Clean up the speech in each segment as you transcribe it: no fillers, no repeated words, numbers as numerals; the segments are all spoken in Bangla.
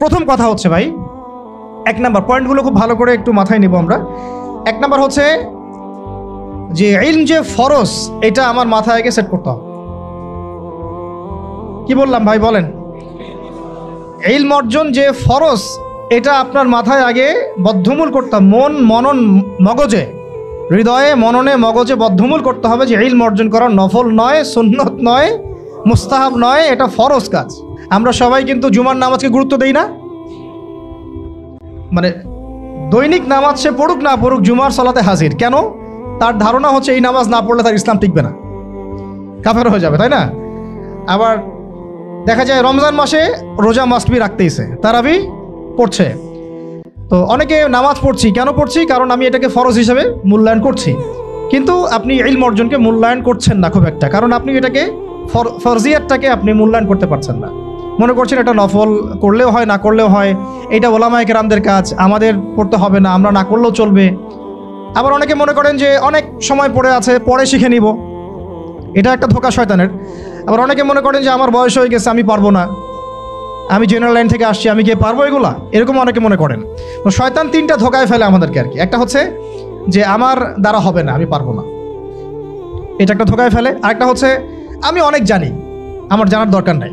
প্রথম কথা হচ্ছে ভাই, এক নাম্বার পয়েন্টগুলো খুব ভালো করে একটু মাথায় নিব আমরা। এক নাম্বার হচ্ছে যে ইলম যে ফরজ, এটা আমার মাথায় আগে সেট করতে হবে। কি বললাম ভাই বলেন? ইলম অর্জন যে ফরজ, এটা আপনার মাথায় আগে বদ্ধমূল করতে হবে। মনন মগজে, হৃদয়ে, মননে, মগজে বদ্ধমূল করতে হবে যে ইলম অর্জন করা নফল নয়, সুন্নত নয়, মুস্তাহাব নয়, এটা ফরজ কাজ। আমরা সবাই কিন্তু জুমার নামাজকে গুরুত্ব দেই না। মানে দৈনিক নামাজ সে পড়ুক না পড়ুক, জুমার সালাতে হাজির। কেন? তার ধারণা হচ্ছে এই নামাজ না পড়লে তার ইসলাম টিকবে না, কাফের হয়ে যাবে, তাই না? আবার দেখা যায় রমজান মাসে রোজা মাস্ট বি রাখতেইছে, তারাবি পড়ছে। তো অনেকে নামাজ পড়ছি, কেন পড়ছি? কারণ আমি এটাকে ফরজ হিসেবে মূল্যায়ন করছি। কিন্তু আপনি ইলম অর্জনকে মূল্যায়ন করছেন না খুব একটা, কারণ আপনি এটাকে ফরজিয়াতটাকে আপনি মূল্যায়ন করতে পারছেন না। মনে করছেন এটা নফল, করলেও হয় না করলেও হয়, এটা ওলামায়ে কেরামদের কাজ, আমাদের পড়তে হবে না, আমরা না করলেও চলবে। আবার অনেকে মনে করেন যে অনেক সময় পড়ে আছে, পরে শিখে নিব, এটা একটা ধোঁকা শয়তানের। আবার অনেকে মনে করেন যে আমার বয়স হয়ে গেছে, আমি পারবো না, আমি জেনারেল লাইন থেকে আসছি, আমি কি পারবো এগুলা, এরকম অনেকে মনে করেন। তো শয়তান তিনটা ধোঁকায় ফেলে আমাদেরকে আর কি। একটা হচ্ছে যে আমার দ্বারা হবে না, আমি পারবো না, এটা একটা ধোঁকায় ফেলে। আরেকটা হচ্ছে আমি অনেক জানি, আমার জানার দরকার নাই।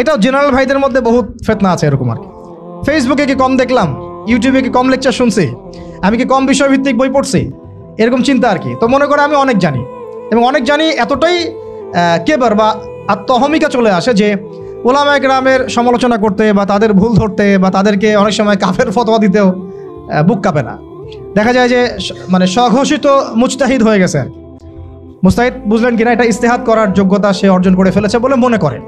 এটাও জেনারেল ভাইদের মধ্যে বহুত ফেতনা আছে এরকম আর কি। ফেসবুকে কি কম দেখলাম, ইউটিউবে কি কম লেকচার শুনছি, আমি কি কম বিষয়ভিত্তিক বই পড়ছি, এরকম চিন্তা আর কি। তো মনে করে আমি অনেক জানি, এবং অনেক জানি এতটাই কেবার বা আত্মহমিকা চলে আসে যে ওলামায়ে কেরামের সমালোচনা করতে বা তাদের ভুল ধরতে বা তাদেরকে অনেক সময় কাফের ফতোয়া দিতেও বুক কাঁপে না। দেখা যায় যে মানে স্বঘোষিত মুজতাহিদ হয়ে গেছে আর কি। মুজতাহিদ বুঝলেন কিনা, এটা ইজতিহাদ করার যোগ্যতা সে অর্জন করে ফেলেছে বলে মনে করে।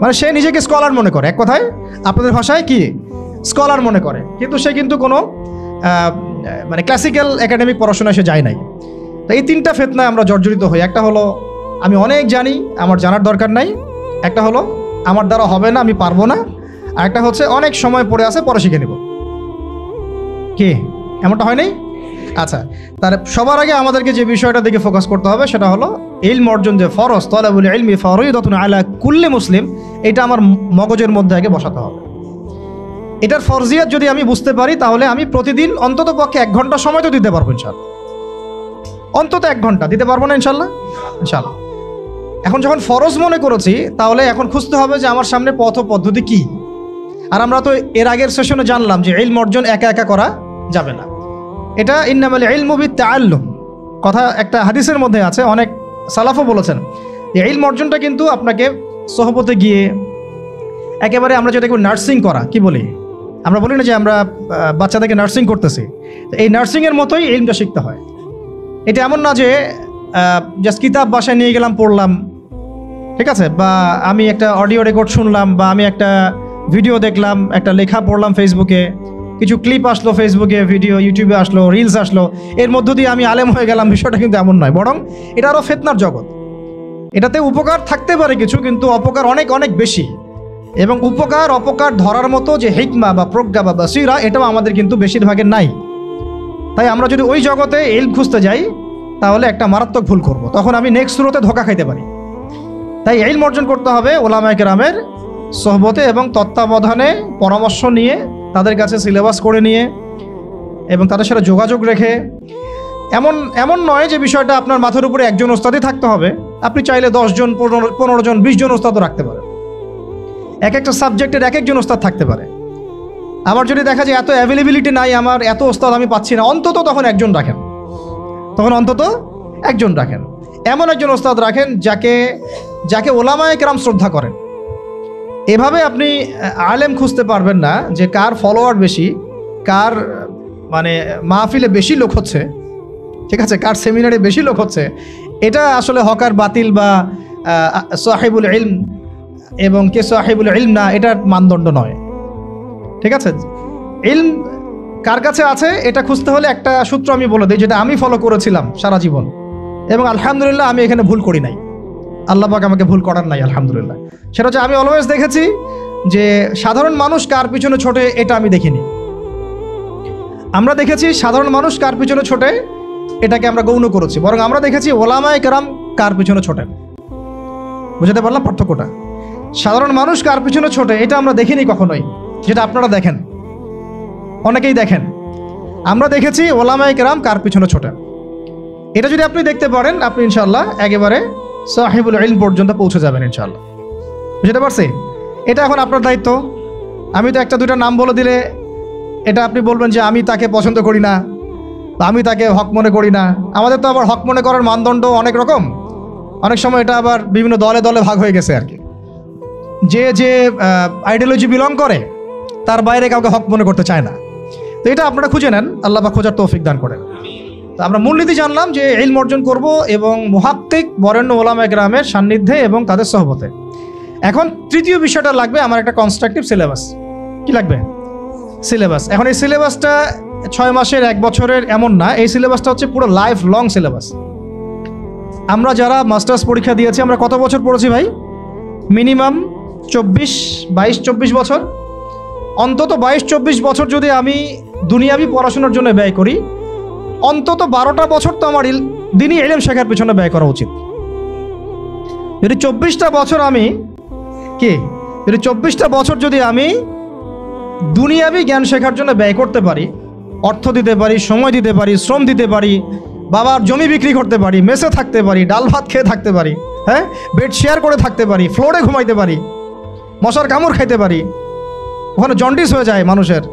মানে সে নিজেকে স্কলার মনে করে, এক কথায় আপনাদের ভাষায় কি স্কলার মনে করে, কিন্তু সে কিন্তু কোনো মানে ক্লাসিক্যাল একাডেমিক পড়াশোনায় সে যায় নাই। তো এই তিনটা ফেতনায় আমরা জর্জরিত হই। একটা হলো আমি অনেক জানি, আমার জানার দরকার নাই। একটা হলো আমার দ্বারা হবে না, আমি পারবো না। আর একটা হচ্ছে অনেক সময় পড়ে আছে, পরে শিখে নেব। কি এমনটা হয় নাই? আচ্ছা, তার সবার আগে আমাদেরকে যে বিষয়টা দিকে ফোকাস করতে হবে সেটা হলো ইলম অর্জন যে ফরজ, তালাবুল ইলমি ফরিদাতুন আলা কুল্লি মুসলিম, এটা আমার মগজের মধ্যে আগে বসাতে হবে। এটার ফরজিয়াত যদি আমি বুঝতে পারি, তাহলে আমি প্রতিদিন অন্তত পক্ষে 1 ঘন্টা সময় তো দিতে পারবো ইনশাআল্লাহ। অন্তত 1 ঘন্টা দিতে পারবো না ইনশাআল্লাহ? ইনশাআল্লাহ। এখন যখন ফরজ মনে করেছি, তাহলে এখন খুঁজতে হবে যে আমার সামনে পথ ও পদ্ধতি কি। আর আমরা তো এর আগের সেশনে জানলাম যে ইলম অর্জন একা একা করা যাবে না। এটা ইন্নামাল ইলমু বিত্তাআল্লুম কথা একটা হাদিসের মধ্যে আছে, অনেক সালাফও বলেছেন যে ইলম অর্জনটা কিন্তু আপনাকে সোহবতে গিয়ে একেবারে, আমরা যেটাকে নার্সিং করা কি বলি, আমরা বলি না যে আমরা বাচ্চাদেরকে নার্সিং করতেছি, এই নার্সিংয়ের মতোই ইলমটা শিখতে হয়। এটা এমন না যে জাস্ট কিতাব বাসায় নিয়ে গেলাম, পড়লাম, ঠিক আছে, বা আমি একটা অডিও রেকর্ড শুনলাম, বা আমি একটা ভিডিও দেখলাম, একটা লেখা পড়লাম ফেসবুকে, কিছু ক্লিপ আসলো ফেসবুকে, ভিডিও ইউটিউবে আসলো, রিলস আসলো, এর মধ্য দিয়ে আমি আলেম হয়ে গেলাম। বিষয়টা কিন্তু এমন নয়, বরং এটা আরও ফিতনার জগৎ। এটাতে উপকার থাকতে পারে কিছু, কিন্তু অপকার অনেক অনেক বেশি। এবং উপকার অপকার ধরার মতো যে হিকমা বা প্রজ্ঞা বা বাসিরা, এটাও আমাদের কিন্তু বেশিরভাগের নাই। তাই আমরা যদি ওই জগতে ইলম খুঁজতে যাই, তাহলে একটা মারাত্মক ভুল করব, তখন আমি নেক্সট শুরুতে ধোঁকা খাইতে পারি। তাই ইলম অর্জন করতে হবে ওলামায়ে কেরামের সোহবতে এবং তত্ত্বাবধানে, পরামর্শ নিয়ে, তাদের কাছে সিলেবাস করে নিয়ে এবং তাদের সাথে যোগাযোগ রেখে। এমন নয় যে বিষয়টা আপনার মাথার উপরে একজন ওস্তাদই থাকতে হবে। আপনি চাইলে 10 জন, 15 জন, 20 জন ওস্তাদও রাখতে পারেন। এক একটা সাবজেক্টের এক একজন ওস্তাদ থাকতে পারে। আবার যদি দেখা যায় এত অ্যাভেলেবিলিটি নাই, আমার এত ওস্তাদ আমি পাচ্ছি না, অন্তত তখন একজন রাখেন, এমন একজন ওস্তাদ রাখেন যাকে ওলামায়ে কেরাম শ্রদ্ধা করেন। এভাবে আপনি আলেম খুঁজতে পারবেন না যে কার ফলোয়ার বেশি, কার মানে মাহফিলে বেশি লোক হচ্ছে, ঠিক আছে, কার সেমিনারে বেশি লোক হচ্ছে। এটা আসলে হকার বাতিল বা সাহিবুল ইলম এবং কে সাহিবুল ইলম না, এটার মানদণ্ড নয়, ঠিক আছে। ইলম কার কাছে আছে এটা খুঁজতে হলে একটা সূত্র আমি বলে দিই, যেটা আমি ফলো করেছিলাম সারা জীবন, এবং আলহামদুলিল্লাহ আমি এখানে ভুল করি নাই, আল্লাহ পাক আমাকে ভুল করার নাই, আলহামদুলিল্লাহ। সেটা হচ্ছে আমি অলওয়েজ দেখেছি যে সাধারণ মানুষ কার পিছনে ছোটে, এটা আমি দেখিনি। আমরা দেখেছি সাধারণ মানুষ কার পিছনে ছোটে, এটাকে আমরা গৌণ করেছি, বরং আমরা দেখেছি ওলামায়ে কেরাম কার পিছনে ছোটেন। বুঝতে পারলাম পার্থক্যটা? সাধারণ মানুষ কার পিছনে ছোটে এটা আমরা দেখিনি কখনোই, যেটা আপনারা দেখেন, অনেকেই দেখেন। আমরা দেখেছি ওলামায়ে কেরাম কার পিছনে ছোটেন। এটা যদি আপনি দেখতে পারেন, আপনি ইনশাআল্লাহ একেবারে সাহিবুল ইলম পর্যন্ত পৌঁছে যাবেন ইনশাআল্লাহ। বুঝতে পারছি? এটা এখন আপনার দায়িত্ব। আমি তো একটা দুইটা নাম বলে দিলে এটা আপনি বলবেন যে আমি তাকে পছন্দ করি না, বা আমি তাকে হক মনে করি না। আমাদের তো আবার হক মনে করার মানদণ্ড অনেক রকম, অনেক সময় এটা আবার বিভিন্ন দলে দলে ভাগ হয়ে গেছে আর কি। যে যে আইডিওলজি বিলং করে তার বাইরে কাউকে হক মনে করতে চায় না। তো এটা আপনারা খুঁজে নেন, আল্লাহ পাক খোঁজার তৌফিক দান করেন। তো আমরা মূলনীতি জানলাম যে ইলম অর্জন করব এবং মুহাক্কিক বরেণ্য ওলামায়ে কেরামের সান্নিধ্যে এবং তাদের সহবতে। এখন তৃতীয় বিষয়টা লাগবে আমার একটা কনস্ট্রাকটিভ সিলেবাস। কি লাগবে? সিলেবাস। এখন এই সিলেবাসটা 6 মাসের 1 বছরের এমন না, এই সিলেবাসটা হচ্ছে পুরো লাইফ লং সিলেবাস। আমরা যারা মাস্টার্স পরীক্ষা দিয়েছি, আমরা কত বছর পড়েছি ভাই? মিনিমাম 22-24 বছর। অন্তত 22-24 বছর যদি আমি দুনিয়াবি পড়াশোনার জন্য ব্যয় করি, অন্তত 12টা বছর তো আমার দিনই ইলম শেখার পেছনে ব্যয় করা উচিত। যদি 24টা বছর আমি যদি 24টা বছর যদি আমি দুনিয়াবি জ্ঞান শেখার জন্য ব্যয় করতে পারি, অর্থ দিতে পারি, সময় দিতে পারি, শ্রম দিতে পারি, বাবার জমি বিক্রি করতে পারি, মেসে থাকতে পারি, ডাল ভাত খেয়ে থাকতে পারি, হ্যাঁ, বেড শেয়ার করে থাকতে পারি, ফ্লোরে ঘুমাইতে পারি, মশার কামড় খাইতে পারি, ওখানে জন্ডিস হয়ে যায় মানুষের,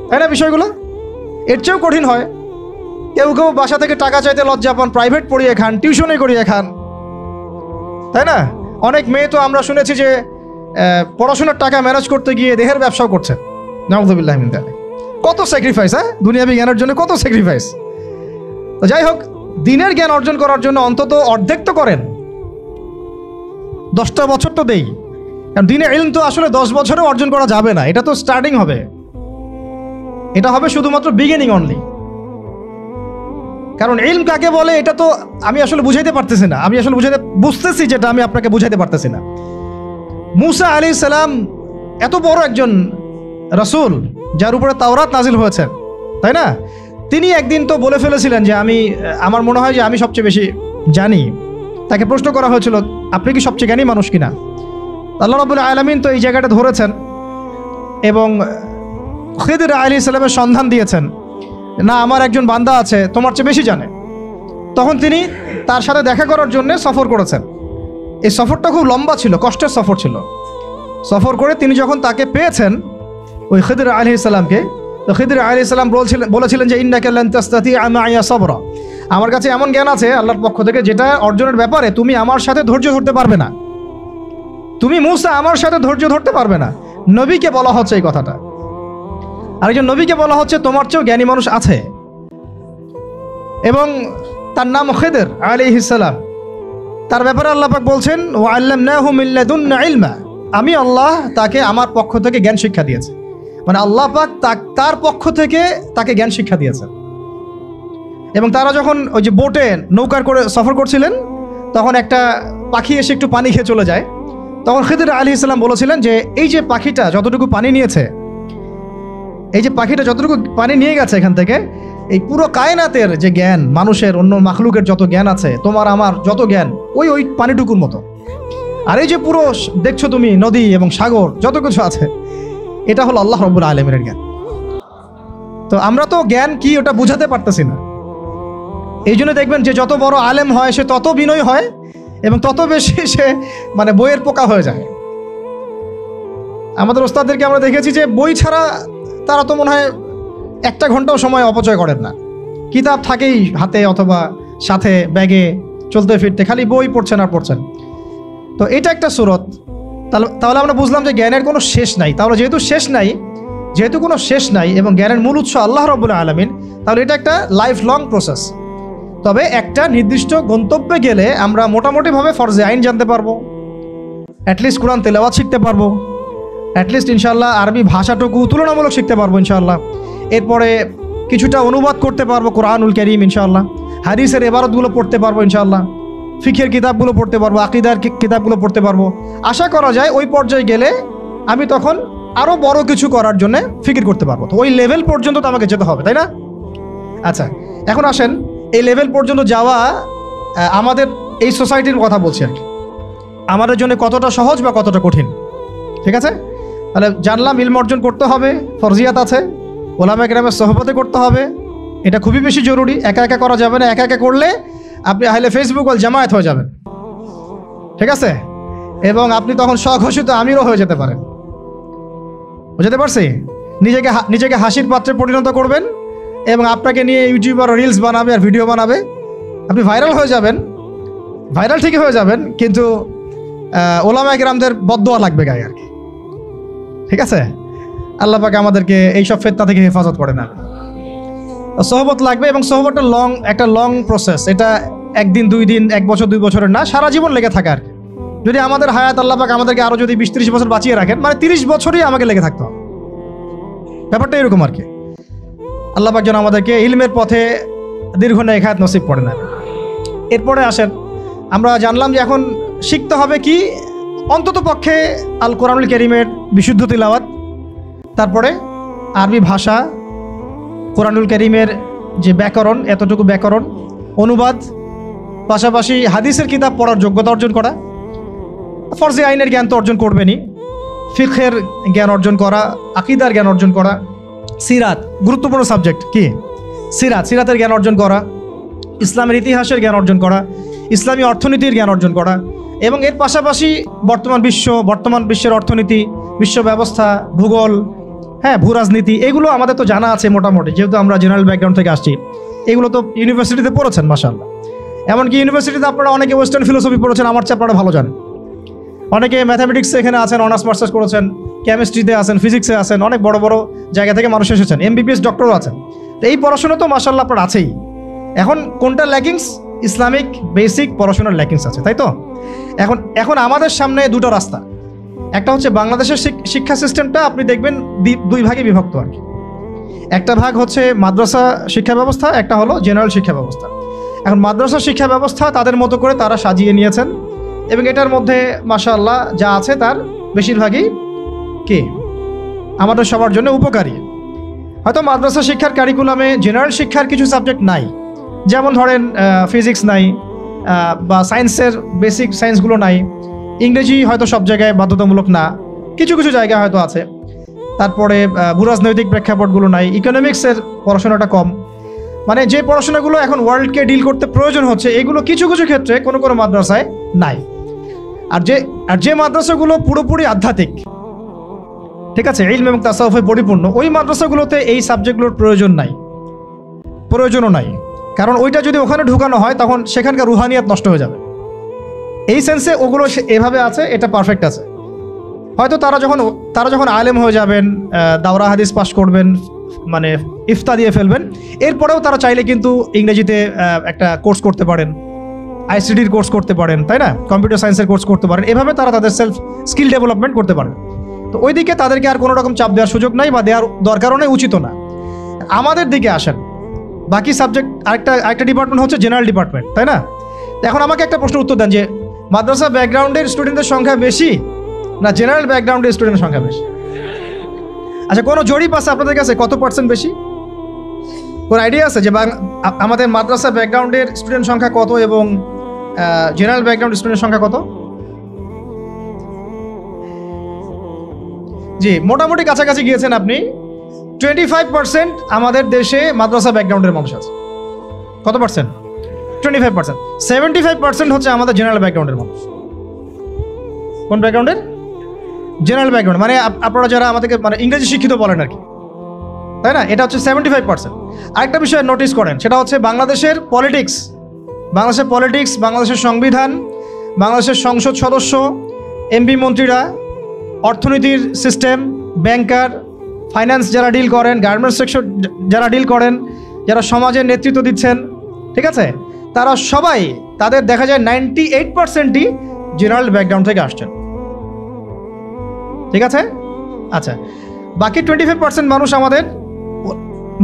তাই না? বিষয়গুলো এর চেয়েও কঠিন হয়। কেউ কেউ বাসা থেকে টাকা চাইতে লজ্জা পান, প্রাইভেট পড়িয়ে খান, টিউশনে করিয়ে খান, তাই না? অনেক মেয়ে তো আমরা শুনেছি যে পড়াশোনার টাকা ম্যানেজ করতে গিয়ে দেহের ব্যবসাও করছে। নাউযুবিল্লাহি মিন যালিক। কত স্যাক্রিফাইস, হ্যাঁ, দুনিয়াবি জ্ঞানের জন্য কত স্যাক্রিফাইস। তো যাই হোক, দিনের জ্ঞান অর্জন করার জন্য অন্তত অর্ধেক তো করেন, 10টা বছর তো দেই। কারণ দিনে ইলম তো আসলে 10 বছরে অর্জন করা যাবে না, এটা তো স্টার্টিং হবে, এটা হবে শুধুমাত্র বিগিনিং অনলি। কারণ ইলম কাকে বলে এটা তো আমি আসলে বুঝাইতে পারতেছি না, আমি আসলে বুঝতেছি যেটা আমি আপনাকে বুঝাইতে পারতেছি না। মুসা আলাইহিস সালাম এত বড় একজন রাসূল, যার উপরে তাওরাত নাজিল হয়েছে, তাই না? তিনি একদিন তো বলে ফেলেছিলেন যে আমার মনে হয় যে আমি সবচেয়ে বেশি জানি। তাকে প্রশ্ন করা হয়েছিল, আপনি কি সবচেয়ে জ্ঞানী মানুষ কিনা? আল্লাহ রাব্বুল আলামিন তো এই জায়গাটা ধরেছেন এবং খিদর আলাইহিস সালামের সন্ধান দিয়েছেন, না আমার একজন বান্দা আছে তোমার চেয়ে বেশি জানে। তখন তিনি তার সাথে দেখা করার জন্য সফর করেছেন। এই সফরটা খুব লম্বা ছিল, কষ্টের সফর ছিল। সফর করে তিনি যখন তাকে পেয়েছেন, ওই খিদর আলাইহিস সালামকে, তো খিদর আলাইহিস সালাম বলেছিলেন যে ইন্নাকা লান তাসতাতিআ মা'ইয়া সাবরা, আমার কাছে এমন জ্ঞান আছে আল্লাহর পক্ষ থেকে যেটা অর্জনের ব্যাপারে তুমি আমার সাথে ধৈর্য ধরতে পারবে না। তুমি মুসা আমার সাথে ধৈর্য ধরতে পারবে না। নবীকে বলা হচ্ছে এই কথাটা। আরেকজন নবীকে বলা হচ্ছে তোমার চেয়েও জ্ঞানী মানুষ আছে, এবং তার নাম খিদর আলাইহিস সালাম। তার ব্যাপারে আল্লাহ পাক বলছেন ওয়া আল্লামনাহু মিন লাদুন্না ইলমা, আমি আল্লাহ তাকে আমার পক্ষ থেকে জ্ঞান শিক্ষা দিয়েছি। মানে আল্লাহ পাক তার পক্ষ থেকে তাকে জ্ঞান শিক্ষা দিয়েছেন। এবং তারা যখন ওই যে বোটে নৌকার করে সফর করছিলেন, তখন একটা পাখি এসে একটু পানি খেয়ে চলে যায়। তখন খিদর আলাইহিস সালাম বলেছিলেন যে এই যে পাখিটা যতটুকু পানি নিয়েছে, এই যে পাখিটা যতটুকু পানি নিয়ে গেছে এখান থেকে, এই পুরো কায়নাতের যে জ্ঞান, মানুষের অন্য মাখলুকের যত জ্ঞান আছে, তোমার আমার যত জ্ঞান ওই পানিটুকুর মতো। আর এই যে পুরো দেখছো তুমি নদী এবং সাগর যত কিছু আছে, এটা হলো আল্লাহ রাব্বুল আলামিনের জ্ঞান। তো আমরা তো জ্ঞান কি ওটা বুঝাতে পারতেছি না। এই জন্য দেখবেন যে যত বড় আলেম হয় সে তত বিনয়ী হয় এবং তত বেশি সে মানে বইয়ের পোকা হয়ে যায়। আমাদের ওস্তাদদেরকে আমরা দেখেছি যে বই ছাড়া তারা তো মনে হয় 1 ঘন্টাও সময় অপচয় করেন না। কিতাব থাকেই হাতে অথবা সাথে ব্যাগে, চলতে ফিরতে খালি বই পড়ছেন আর পড়ছেন। তো এটা একটা সুরত। তাহলে আমরা বুঝলাম যে জ্ঞানের কোনো শেষ নাই। তাহলে যেহেতু কোনো শেষ নাই এবং জ্ঞানের মূল উৎস আল্লাহ রাব্বুল আলামিন, তাহলে এটা একটা লাইফ লং প্রসেস। তবে একটা নির্দিষ্ট গন্তব্যে গেলে আমরা মোটামুটিভাবে ফরজে আইন জানতে পারবো, অ্যাটলিস্ট কোরআন তেলাওয়াত শিখতে পারবো, অ্যাটলিস্ট ইনশাআল্লাহ আরবি ভাষাটুকু তুলনামূলক শিখতে পারবো ইনশাআল্লাহ। এরপরে কিছুটা অনুবাদ করতে পারবো কোরআনুল কারীম ইনশাআল্লাহ, হাদিসের ইবারতগুলো পড়তে পারবো ইনশাআল্লাহ, ফিকহের কিতাবগুলো পড়তে পারবো, আকীদার কিতাবগুলো পড়তে পারবো। আশা করা যায় ওই পর্যায়ে গেলে আমি তখন আরও বড় কিছু করার জন্য ফিকির করতে পারবো। তো ওই লেভেল পর্যন্ত তো আমাকে যেতে হবে, তাই না? আচ্ছা, এখন আসেন এই লেভেল পর্যন্ত যাওয়া আমাদের এই সোসাইটির কথা বলছি আর কি, আমাদের জন্য কতটা সহজ বা কতটা কঠিন, ঠিক আছে? তাহলে জানলাম ইলম অর্জন করতে হবে, ফরজিয়াত আছে, ওলামা কেরামের সোহবতে করতে হবে, এটা খুবই বেশি জরুরি। একা একা করা যাবে না, একা একা করলে আপনি আহলে ফেসবুক ওয়াল জামায়াত হয়ে যাবেন, ঠিক আছে? এবং আপনি তখন স্বঘোষিত আমিরও হয়ে যেতে পারেন। বুঝতে পারছি? নিজেকে হাসির পাত্রে পরিণত করবেন এবং আপনাকে নিয়ে ইউটিউবার রিলস বানাবে আর ভিডিও বানাবে, আপনি ভাইরাল হয়ে যাবেন। ভাইরাল ঠিকই হয়ে যাবেন, কিন্তু ওলামা কেরামদের বদদোয়া লাগবে গায়ে আর কি, ঠিক আছে? আল্লাহ পাক আমাদেরকে এইসব ফিতনা থেকে হেফাজত করে না। সোহবত লাগবে, এবং সোহবতটা একটা লং প্রসেস। এটা একদিন 2 দিন 1 বছর 2 বছরের না, সারা জীবন লেগে থাকে আর কি। যদি আমাদের হায়াত আল্লাহ পাক আমাদেরকে আরো যদি 20-30 বছর বাঁচিয়ে রাখেন, মানে 30 বছরই আমাকে লেগে থাকতে হবে, ব্যাপারটা এরকম আর কি। আল্লাহ পাক যেন আমাদেরকে ইলমের পথে দীর্ঘ নেখায়াত নসিব করে না। এরপরে আসেন, আমরা জানলাম যে এখন শিখতে হবে কি, অন্তত পক্ষে আল কোরআনুল কারীমের বিশুদ্ধ তিলাওয়াত, তারপরে আরবি ভাষা, কোরআনুল কারীমের যে ব্যাকরণ, এতটুকু ব্যাকরণ, অনুবাদ, পাশাপাশি হাদিসের কিতাব পড়ার যোগ্যতা অর্জন করা, ফরজে আইনের জ্ঞান তো অর্জন করবেনই, ফিকহের জ্ঞান অর্জন করা, আকীদার জ্ঞান অর্জন করা, সিরাত গুরুত্বপূর্ণ সাবজেক্ট কি, সিরাতের জ্ঞান অর্জন করা, ইসলামের ইতিহাসের জ্ঞান অর্জন করা, ইসলামী অর্থনীতির জ্ঞান অর্জন করা, এবং এর পাশাপাশি বর্তমান বিশ্বের অর্থনীতি, বিশ্ব ব্যবস্থা, ভূগোল, হ্যাঁ, ভূ রাজনীতি, এগুলো আমাদের তো জানা আছে মোটামুটি, যেহেতু আমরা জেনারেল ব্যাকগ্রাউন্ড থেকে আসছি। এগুলো তো ইউনিভার্সিটিতে পড়েছেন মাশাআল্লাহ। এমনকি ইউনিভার্সিটিতে আপনারা অনেকে ওয়েস্টার্ন ফিলোসফি পড়েছেন, আমার চেয়ে আপনারা ভালো জানেন। অনেকে ম্যাথামেটিক্সে এখানে আছেন, অনার্স মাস্টার্স করেছেন, কেমিস্ট্রিতে আছেন, ফিজিক্সে আছেন, অনেক বড় বড় জায়গা থেকে মানুষ এসেছেন, MBBS ডক্টরও আছেন। তো এই পড়াশোনা তো মাশাআল্লাহ আপনার আছেই। এখন কোনটা ল্যাকিংস? ইসলামিক বেসিক পড়াশোনার ল্যাকিংস আছে, তাই তো? এখন আমাদের সামনে দুটো রাস্তা। একটা হচ্ছে বাংলাদেশের শিক্ষা সিস্টেমটা আপনি দেখবেন 2 ভাগে বিভক্ত আর কি। একটা ভাগ হচ্ছে মাদ্রাসা শিক্ষা ব্যবস্থা, একটা হলো জেনারেল শিক্ষা ব্যবস্থা। এখন মাদ্রাসা শিক্ষা ব্যবস্থা তাদের মতো করে তারা সাজিয়ে নিয়েছেন, এবং এটার মধ্যে মাশাআল্লাহ যা আছে তার বেশিরভাগই কি আমাদের সবার জন্য উপকারী। হয়তো মাদ্রাসা শিক্ষার কারিকুলামে জেনারেল শিক্ষার কিছু সাবজেক্ট নাই, যেমন ধরেন ফিজিক্স নাই, বা সায়েন্সের বেসিক সায়েন্সগুলো নাই, ইংরেজি হয়তো সব জায়গায় বাধ্যতামূলক না, কিছু কিছু জায়গায় হয়তো আছে, তারপরে ভূরাজনৈতিক প্রেক্ষাপটগুলো নাই, ইকোনমিক্সের পড়াশোনাটা কম, মানে যে পড়াশোনাগুলো এখন ওয়ার্ল্ডকে ডিল করতে প্রয়োজন হচ্ছে, এগুলো কিছু কিছু ক্ষেত্রে কোনো কোনো মাদ্রাসায় নাই। আর যে মাদ্রাসাগুলো পুরোপুরি আধ্যাত্মিক, ঠিক আছে, ইলম এবং তাসাউফে পরিপূর্ণ, ওই মাদ্রাসাগুলোতে এই সাবজেক্টগুলোর প্রয়োজনও নাই। কারণ ওইটা যদি ওখানে ঢুকানো হয় তখন সেখানকার রুহানিয়াত নষ্ট হয়ে যাবে। এই সেন্সে ওগুলো এভাবে আছে, এটা পারফেক্ট আছে। হয়তো তারা যখন আলেম হয়ে যাবেন, দাওরা হাদিস পাস করবেন, মানে ইফতা দিয়ে ফেলবেন, এরপরেও তারা চাইলে কিন্তু ইংরেজিতে একটা কোর্স করতে পারেন, ICTর কোর্স করতে পারেন, তাই না, কম্পিউটার সায়েন্সের কোর্স করতে পারেন, এভাবে তারা তাদের সেলফ স্কিল ডেভেলপমেন্ট করতে পারেন। তো ওইদিকে তাদেরকে আর কোনো রকম চাপ দেওয়ার সুযোগ নাই, বা দেওয়ার দরকারও নেই, উচিত না। আমাদের দিকে আসেন, বাকি সাবজেক্ট আরেকটা ডিপার্টমেন্ট হচ্ছে জেনারেল ডিপার্টমেন্ট, তাই না? এখন আমাকে একটা প্রশ্ন উত্তর দেন যে মাদ্রাসা ব্যাকগ্রাউন্ডের স্টুডেন্টদের সংখ্যা বেশি না জেনারেল ব্যাকগ্রাউন্ডের স্টুডেন্টের সংখ্যা বেশি? আচ্ছা, কোনো জরিপ আছে আপনাদের কাছে কত % বেশি? কোনো আইডিয়া আছে যে আমাদের মাদ্রাসা ব্যাকগ্রাউন্ডের স্টুডেন্ট সংখ্যা কত এবং জেনারেল ব্যাকগ্রাউন্ড স্টুডেন্টের সংখ্যা কত? জি, মোটামুটি কাছাকাছি গিয়েছেন আপনি। 25% আমাদের দেশে মাদ্রাসা ব্যাকগ্রাউন্ডের মানুষ আছে। কত পার্সেন্ট? 25%। 75% হচ্ছে আমাদের জেনারেল ব্যাকগ্রাউন্ডের মানুষ। কোন ব্যাকগ্রাউন্ডের? জেনারেল ব্যাকগ্রাউন্ড, মানে আপনারা যারা আমাদেরকে মানে ইংরেজি শিক্ষিত বলেন আর কি, তাই না? এটা হচ্ছে 75%। আরেকটা বিষয় নোটিস করেন, সেটা হচ্ছে বাংলাদেশের পলিটিক্স, বাংলাদেশের সংবিধান, বাংলাদেশের সংসদ সদস্য, MP মন্ত্রীরা, অর্থনীতির সিস্টেম, ব্যাংকার, ফাইন্যান্স যারা ডিল করেন, গার্মেন্টস সেক্টর যারা ডিল করেন, যারা সমাজের নেতৃত্ব দিচ্ছেন, ঠিক আছে, তারা সবাই, তাদের দেখা যায় 98%ই জেনারেল ব্যাকগ্রাউন্ড থেকে আসছেন, ঠিক আছে? আচ্ছা, বাকি 25% মানুষ আমাদের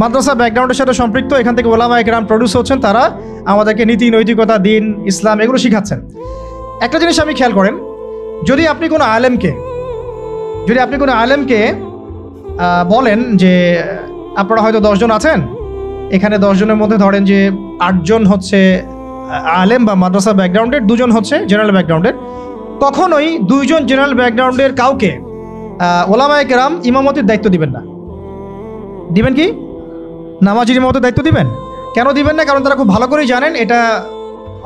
মাদ্রাসা ব্যাকগ্রাউন্ডের সাথে সম্পৃক্ত, এখান থেকে ওলামায়ে কেরাম প্রডিউস হচ্ছেন, তারা আমাদেরকে নীতি, নৈতিকতা, দিন, ইসলাম এগুলো শিখাচ্ছেন। একটা জিনিস আপনি খেয়াল করেন, যদি আপনি কোনো আলেমকে বলেন যে আপনারা হয়তো 10 জন আছেন, এখানে 10 জনের মধ্যে ধরেন যে 8 জন হচ্ছে আলেম বা মাদ্রাসা ব্যাকগ্রাউন্ডের, 2 জন হচ্ছে জেনারেল ব্যাকগ্রাউন্ডের, কখনোই 2 জন জেনারেল ব্যাকগ্রাউন্ডের কাউকে ওলামায়ে কেরাম ইমামতির দায়িত্ব দিবেন না। দিবেন কি? নামাজির ইমামতের দায়িত্ব দিবেন? কেন দিবেন না? কারণ তারা খুব ভালো করেই জানেন এটা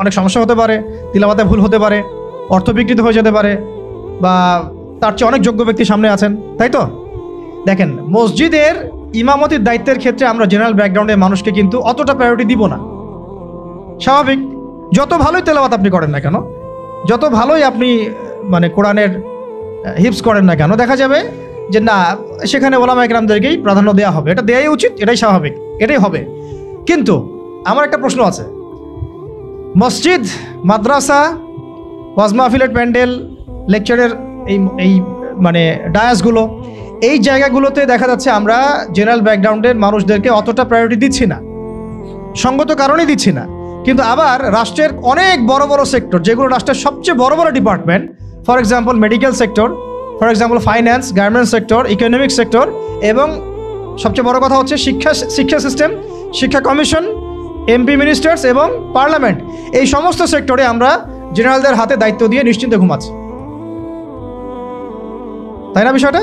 অনেক সমস্যা হতে পারে, তিলাওয়াতে ভুল হতে পারে, অর্থ বিকৃত হয়ে যেতে পারে, বা তার চেয়ে অনেক যোগ্য ব্যক্তি সামনে আছেন, তাই তো? দেখেন, মসজিদের ইমামতির দায়িত্বের ক্ষেত্রে আমরা জেনারেল ব্যাকগ্রাউন্ডের মানুষকে কিন্তু অতটা প্রায়োরিটি দিব না। স্বাভাবিক, যত ভালোই তেলাওয়াত আপনি করেন না কেন, যত ভালোই আপনি মানে কোরআনের হিপস করেন না কেন, দেখা যাবে যে না, সেখানে ওলামায়ে কেরামদেরকেই প্রাধান্য দেওয়া হবে। এটা দেওয়াই উচিত, এটাই স্বাভাবিক, এটাই হবে। কিন্তু আমার একটা প্রশ্ন আছে, মসজিদ, মাদ্রাসা, ওয়াজ মাহফিলের প্যান্ডেল, লেকচারের এই মানে ডায়াসগুলো, এই জায়গাগুলোতে দেখা যাচ্ছে আমরা জেনারেল ব্যাকগ্রাউন্ডের মানুষদেরকে অতটা প্রায়োরিটি দিচ্ছি না, সঙ্গত কারণেই দিচ্ছি না। কিন্তু আবার রাষ্ট্রের অনেক বড় বড় সেক্টর, যেগুলো রাষ্ট্রের সবচেয়ে বড় বড় department, for example medical sector, for example finance, garments sector, economic sector, এবং সবচেয়ে বড় কথা হচ্ছে শিক্ষা সিস্টেম, শিক্ষা কমিশন, এমপি মিনিস্টার্স এবং পার্লামেন্ট, এই সমস্ত সেক্টরে আমরা জেনারেলদের হাতে দায়িত্ব দিয়ে নিশ্চিন্তে ঘুমাচ্ছি, তাই না বিষয়টা?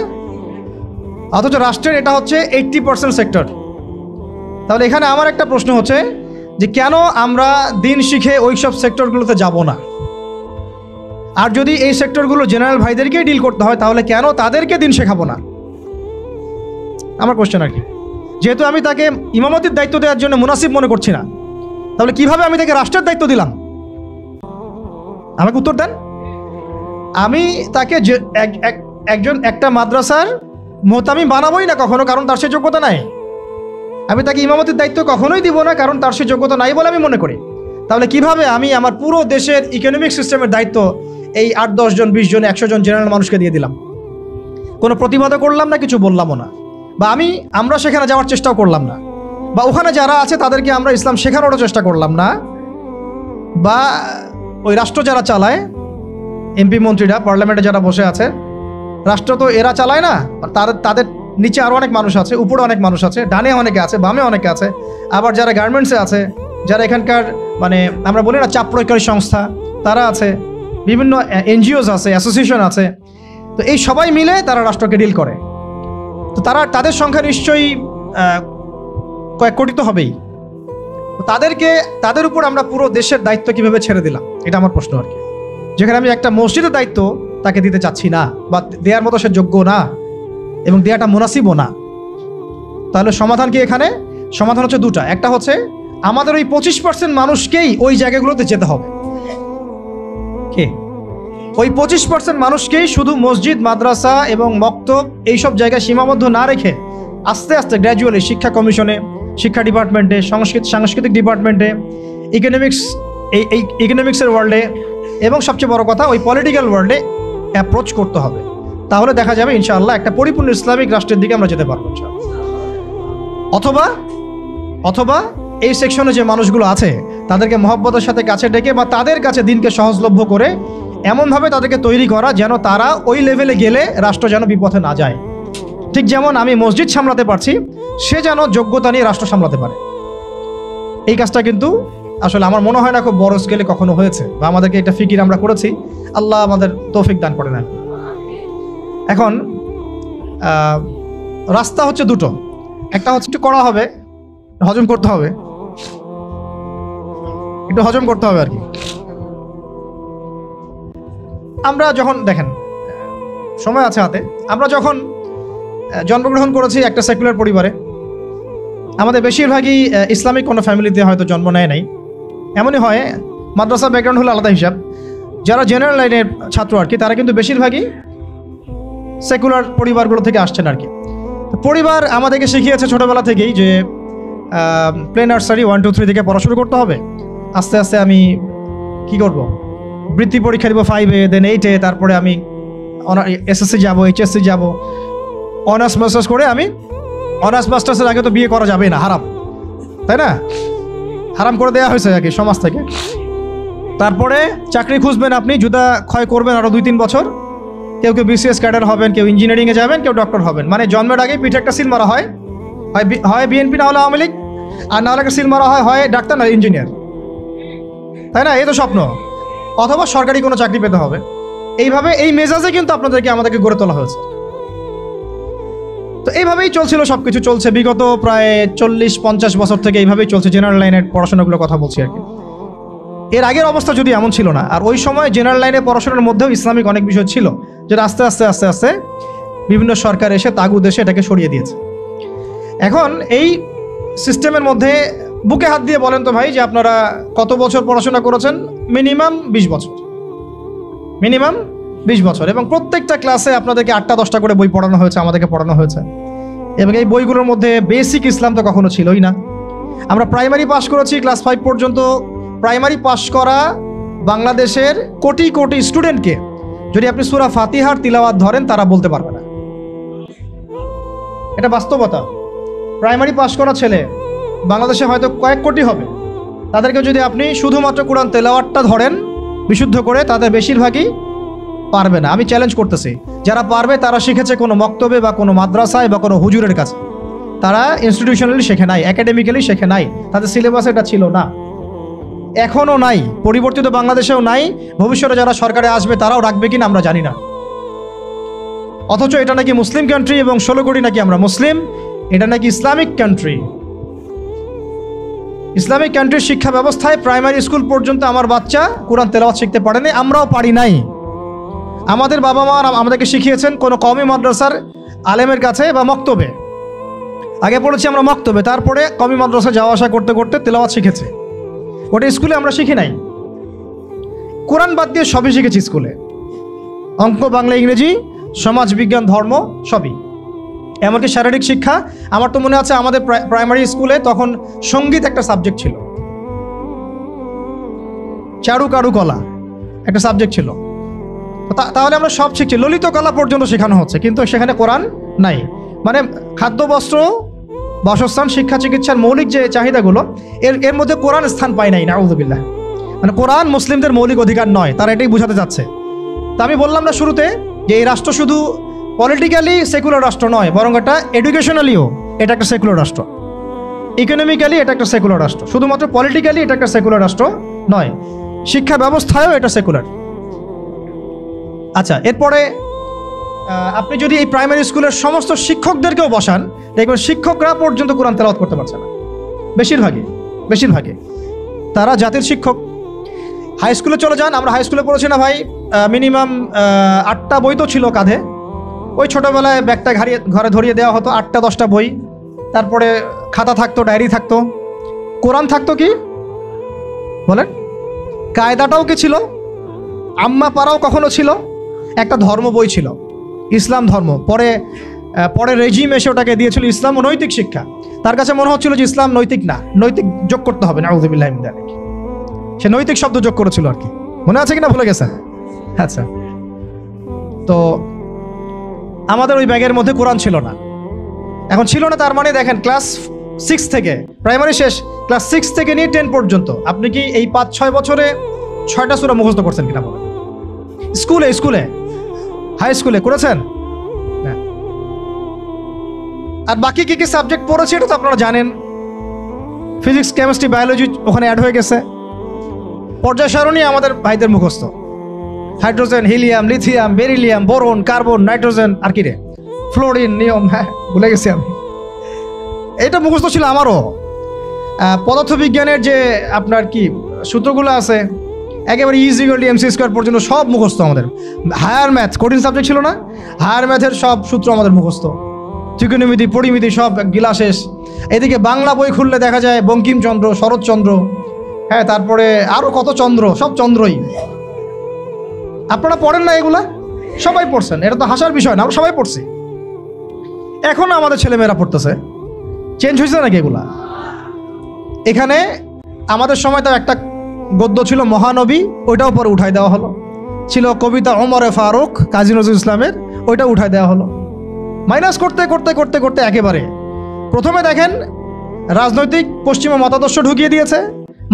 অথচ রাষ্ট্রের এটা হচ্ছে 80% সেক্টর। তাহলে এখানে আমার একটা প্রশ্ন হচ্ছে যে কেন আমরা দিন শিখে ওই সব সেক্টরগুলোতে যাব না? আর যদি এই সেক্টরগুলো জেনারেল ভাইদেরকেই ডিল করতে হয়, তাহলে কেন তাদেরকে দিন শেখাবো না? আমার কোশ্চেন আর কি। যেহেতু আমি তাকে ইমামতির দায়িত্ব দেওয়ার জন্য মুনাসিব মনে করছি না, তাহলে কিভাবে আমি তাকে রাষ্ট্রের দায়িত্ব দিলাম? আমাকে উত্তর দেন। আমি তাকে একটা মাদ্রাসার মোহতামিম বানাবোই না কখনো, কারণ তার সে যোগ্যতা নাই। আমি তাকে ইমামতির দায়িত্ব কখনোই দিব না, কারণ তার সে যোগ্যতা নাই বলে আমি মনে করি। তাহলে কিভাবে আমি আমার পুরো দেশের ইকোনমিক সিস্টেমের দায়িত্ব এই 8-10 জন, 20 জন, 100 জন জেনারেল মানুষকে দিয়ে দিলাম? কোনো প্রতিবাদও করলাম না, কিছু বললামও না, বা আমরা সেখানে যাওয়ার চেষ্টাও করলাম না, বা ওখানে যারা আছে তাদেরকে আমরা ইসলাম শেখানোরও চেষ্টা করলাম না, বা ওই রাষ্ট্র যারা চালায়, এমপি মন্ত্রীরা, পার্লামেন্টে যারা বসে আছে, রাষ্ট্র তো এরা চালায় না, তাদের নিচে আরও অনেক মানুষ আছে, উপরে অনেক মানুষ আছে, ডানে অনেকে আছে, বামে অনেকে আছে, আবার যারা গার্মেন্টসে আছে, যারা এখানকার মানে আমরা বলি না চাপ প্রয়োগকারী সংস্থা, তারা আছে, বিভিন্ন এনজিওস আছে, অ্যাসোসিয়েশন আছে। তো এই সবাই মিলে তারা রাষ্ট্রকে ডিল করে। তো তাদের সংখ্যা নিশ্চয়ই কয়েক কোটি তো হবেই। তাদের উপর আমরা পুরো দেশের দায়িত্ব কিভাবে ছেড়ে দিলাম, এটা আমার প্রশ্ন আর কি। যেখানে আমি একটা মসজিদের দায়িত্ব তাকে দিতে চাচ্ছি না, বা দেওয়ার মতো সে যোগ্য না, এবং দেওয়াটা মুনাসিবও না। তাহলে সমাধান কি এখানে? সমাধান হচ্ছে দুটা। একটা হচ্ছে আমাদের ওই 25% মানুষকেই ওই জায়গাগুলোতে যেতে হবে। কে? ওই 25% মানুষকেই শুধু মসজিদ, মাদ্রাসা এবং মক্তব এইসব জায়গায় সীমাবদ্ধ না রেখে আস্তে আস্তে গ্র্যাজুয়ালি শিক্ষা কমিশনে, শিক্ষা ডিপার্টমেন্টে, সাংস্কৃতিক ডিপার্টমেন্টে, ইকোনমিক্সের ওয়ার্ল্ডে, এবং সবচেয়ে বড় কথা ওই পলিটিক্যাল ওয়ার্ল্ডে অ্যাপ্রোচ করতে হবে। তাহলে দেখা যাবে ইনশাআল্লাহ একটা পরিপূর্ণ ইসলামিক রাষ্ট্রের দিকে আমরা যেতে পারবো। অথবা এই সেকশনে যে মানুষগুলো আছে তাদেরকে মহব্বতের সাথে কাছে ডেকে, বা তাদের কাছে দিনকে সহজলভ্য করে এমনভাবে তাদেরকে তৈরি করা যেন তারা ওই লেভেলে গেলে রাষ্ট্র যেন বিপথে না যায়। ঠিক যেমন আমি মসজিদ সামলাতে পারছি, সে যেন যোগ্যতা নিয়ে রাষ্ট্র সামলাতে পারে। এই কাজটা কিন্তু আসলে আমার মনে হয় না খুব বড় স্কেলে কখনো হয়েছে, বা আমাদেরকে একটা ফিকির আমরা করেছি। আল্লাহ আমাদের তৌফিক দান করে নেন। এখন রাস্তা হচ্ছে দুটো। একটা হচ্ছে একটু করা হবে, হজম করতে হবে, একটু হজম করতে হবে আর কি। আমরা যখন দেখেন সময় আছে হাতে, আমরা যখন জন্মগ্রহণ করেছি একটা সেকুলার পরিবারে, আমাদের বেশিরভাগই ইসলামিক কোনো ফ্যামিলিতে হয়তো জন্ম নেয় নাই। এমনই হয়, মাদ্রাসা ব্যাকগ্রাউন্ড হলো আলাদা হিসাব। যারা জেনারেল লাইনের ছাত্র আর কি, তারা কিন্তু বেশিরভাগই সেকুলার পরিবারগুলো থেকে আসছেন আর কি। পরিবার আমাদেরকে শিখিয়েছে ছোটোবেলা থেকেই যে প্লে নার্সারি 1, 2, 3 থেকে পড়া শুরু করতে হবে। আস্তে আস্তে আমি কি করব, বৃত্তি পরীক্ষা দিব 5-এ, দেন 8-এ, তারপরে আমি এসএসসি যাব, এইচএসসি যাব, অনার্স মাস্টার্স করে আমি অনার্স মাস্টার্সের আগে তো বিয়ে করা যাবে না, হারাম, তাই না? হারাম করে দেওয়া হয়েছে আর কি সমাজ থেকে। তারপরে চাকরি খুঁজবেন, আপনি জুতা ক্ষয় করবেন আরও 2-3 বছর। কেউ বিসিএস ক্যাডার হবেন, কেউ ইঞ্জিনিয়ারিংয়ে যাবেন, কেউ ডক্টর হবেন। মানে জন্মের আগেই পিঠে একটা সিল মারা হয়, হয় বিএনপি না হলে আওয়ামী লীগ, আর না হলে একটা সিল মারা হয় ডাক্তার না ইঞ্জিনিয়ার, তাই না? এই তো স্বপ্ন। অথবা সরকারি কোনো চাকরি পেতে হবে। এইভাবে এই মেজাজে কিন্তু আমাদেরকে গড়ে তোলা হয়েছে। তো এইভাবেই চলছিল, সব কিছু চলছে বিগত প্রায় 40-50 বছর থেকে এইভাবেই চলছে। জেনারেল লাইনের পড়াশোনাগুলোর কথা বলছি আর কি। এর আগের অবস্থা যদি এমন ছিল না। আর ওই সময় জেনারেল লাইনের পড়াশোনার মধ্যেও ইসলামিক অনেক বিষয় ছিল, যেটা আস্তে আস্তে আস্তে আস্তে বিভিন্ন সরকার এসে তাগুদ এসে এটাকে সরিয়ে দিয়েছে। এখন এই সিস্টেমের মধ্যে বুকে হাত দিয়ে বলেন তো ভাই, যে আপনারা কত বছর পড়াশোনা করেছেন? মিনিমাম 20 বছর, মিনিমাম 20 বছর। এবং প্রত্যেকটা ক্লাসে আপনাদেরকে 8টা-10টা করে বই পড়ানো হয়েছে, আমাদেরকে পড়ানো হয়েছে। এবং এই বইগুলোর মধ্যে বেসিক ইসলাম তো কখনো ছিলই না। আমরা প্রাইমারি পাস করেছি, ক্লাস 5 পর্যন্ত। প্রাইমারি পাস করা বাংলাদেশের কোটি কোটি স্টুডেন্টকে যদি আপনি সূরা ফাতিহার তিলাওয়াত ধরেন, তারা বলতে পারবে না। এটা বাস্তবতা। প্রাইমারি পাস করা ছেলে বাংলাদেশে হয়তো কয়েক কোটি হবে, তাদেরকে যদি আপনি শুধুমাত্র কোরআন তেলাওয়াতটা ধরেন বিশুদ্ধ করে, তাদের বেশিরভাগই পারবে না। আমি চ্যালেঞ্জ করতেছি, যারা পারবে তারা শিখেছে কোনো মক্তবে বা কোনো মাদ্রাসায় বা কোনো হুজুরের কাছে। তারা ইনস্টিটিউশনালি শেখে নাই, একাডেমিক্যালি শেখে নাই, তাদের সিলেবাসে এটা ছিল না, এখনও নাই, পরিবর্তিত বাংলাদেশেও নাই। ভবিষ্যতে যারা সরকারে আসবে তারাও রাখবে কিনা আমরা জানি না। অথচ এটা নাকি মুসলিম কান্ট্রি, এবং 16 কোটি নাকি আমরা মুসলিম। এটা নাকি ইসলামিক কান্ট্রি। ইসলামিক কান্ট্রির শিক্ষা ব্যবস্থায় প্রাইমারি স্কুল পর্যন্ত আমার বাচ্চা কোরআন তেলাওয়াত শিখতে পারেনি, আমরাও পারি নাই। আমাদের বাবা মা আমাদেরকে শিখিয়েছেন কোনো কওমি মাদ্রাসার আলেমের কাছে বা মক্তবে। আগে পড়েছি আমরা মক্তবে, তারপরে কওমি মাদ্রাসা যাওয়া আসা করতে করতে তেলাওয়াত শিখেছে। ওটা স্কুলে আমরা শিখি নাই। কোরআন বাদ দিয়ে সবই শিখেছি স্কুলে, অঙ্ক, বাংলা, ইংরেজি, সমাজ বিজ্ঞান, ধর্ম, সবই। এমনকি শারীরিক শিক্ষা। আমার তো মনে আছে আমাদের প্রাইমারি স্কুলে তখন সঙ্গীত একটা সাবজেক্ট ছিল, চারুকারুকলা একটা সাবজেক্ট ছিল। তাহলে আমরা সব শিখছি, ললিত কলা পর্যন্ত শেখানো হচ্ছে, কিন্তু সেখানে কোরআন নাই। মানে খাদ্য, বস্ত্র, বাসস্থান, শিক্ষা, চিকিৎসার মৌলিক যে চাহিদাগুলো, এর মধ্যে কোরআন স্থান পায় নাই। নাউযুবিল্লাহ। মানে কোরআন মুসলিমদের মৌলিক অধিকার নয়, তারা এটাই বোঝাতে যাচ্ছে। তা আমি বললাম না শুরুতে যে এই রাষ্ট্র শুধু পলিটিক্যালি সেকুলার রাষ্ট্র নয়, বরং এটা এডুকেশনালিও এটা একটা সেকুলার রাষ্ট্র, ইকোনমিক্যালি এটা একটা সেকুলার রাষ্ট্র। শুধুমাত্র পলিটিক্যালি এটা একটা সেকুলার রাষ্ট্র নয়, শিক্ষা ব্যবস্থায়ও এটা সেকুলার। আচ্ছা, এরপরে আপনি যদি এই প্রাইমারি স্কুলের সমস্ত শিক্ষকদেরকেও বসান, দেখবেন শিক্ষকরা পর্যন্ত কোরআন তেলাওয়াত করতে পারছে না। বেশিরভাগে তারা জাতির শিক্ষক। হাই স্কুলে চলে যান, আমরা হাই স্কুলে পড়েছি না ভাই, মিনিমাম 8টা বই তো ছিল কাঁধে। ওই ছোটোবেলায় ব্যাগটা ঘরে ধরিয়ে দেওয়া হতো, 8টা-10টা বই। তারপরে খাতা থাকতো, ডায়েরি থাকতো, কোরআন থাকতো। কি বলেন? কায়দাটাও কি ছিল? আম্মা পাড়াও কখনো ছিল? একটা ধর্ম বই ছিল, ইসলাম ধর্ম। পরে রেজিম এসে ওটাকে দিয়েছিল ইসলাম ও নৈতিক শিক্ষা। তার কাছে মনে হচ্ছিল যে ইসলাম নৈতিক না, নৈতিক যোগ করতে হবে। নাউযুবিল্লাহ মিন যালিক। সে নৈতিক শব্দ যোগ করেছিল আর কি। মনে আছে কিনা ভুলে গেছেন? আচ্ছা, তো আমাদের ওই ব্যাগের মধ্যে কোরআন ছিল না। এখন ছিল না তার মানে দেখেন, ক্লাস 6 থেকে, প্রাইমারি শেষ, ক্লাস 6 থেকে নিয়ে 10 পর্যন্ত আপনি কি এই 5-6 বছরে 6টা সূরা মুখস্থ করছেন কিনা বলেন? স্কুলে হাই স্কুলে করেছেন? আর বাকি কি কি সাবজেক্ট পড়েছে এটা তো আপনারা জানেন। ফিজিক্স, কেমিস্ট্রি, বায়োলজি ওখানে অ্যাড হয়ে গেছে। পর্যায় সারণী আমাদের ভাইদের মুখস্থ। Hydrogen, helium, lithium, beryllium, boron, carbon, nitrogen, আর কি রে, ফ্লোরিন, নিয়ম, হ্যাঁ ভুলে গেছি আমি। এটা মুখস্থ ছিল আমারও। পদার্থবিজ্ঞানের যে আপনার কি সূত্রগুলো আছে, একেবারে E=mc² পর্যন্ত সব মুখস্থ আমাদের। হায়ার ম্যাথ, কঠিন সাবজেক্ট ছিল না, হায়ার ম্যাথের সব সূত্র আমাদের মুখস্থ। ত্রিকোণমিতি, পরিমিতি সব গিলা শেষ। এদিকে বাংলা বই খুললে দেখা যায় বঙ্কিমচন্দ্র, শরৎচন্দ্র, হ্যাঁ, তারপরে আরও কত চন্দ্র, সব চন্দ্রই। আপনারা পড়েন না এগুলা? সবাই পড়ছেন, এটা তো হাসার বিষয় না, আমরা সবাই পড়ছি। এখন আমাদের ছেলেমেয়েরা পড়তেছে। চেঞ্জ হয়েছে নাকি এগুলা? এখানে আমাদের সময় তার একটা গদ্য ছিল মহানবী, ওইটাও পরে উঠাই দেওয়া হলো। ছিল কবিতা ওমরে ফারুক, কাজী নজরুল ইসলামের, ওইটা উঠাই দেওয়া হলো। মাইনাস করতে করতে করতে করতে একেবারে প্রথমে দেখেন রাজনৈতিক পশ্চিমা মতাদর্শ ঢুকিয়ে দিয়েছে,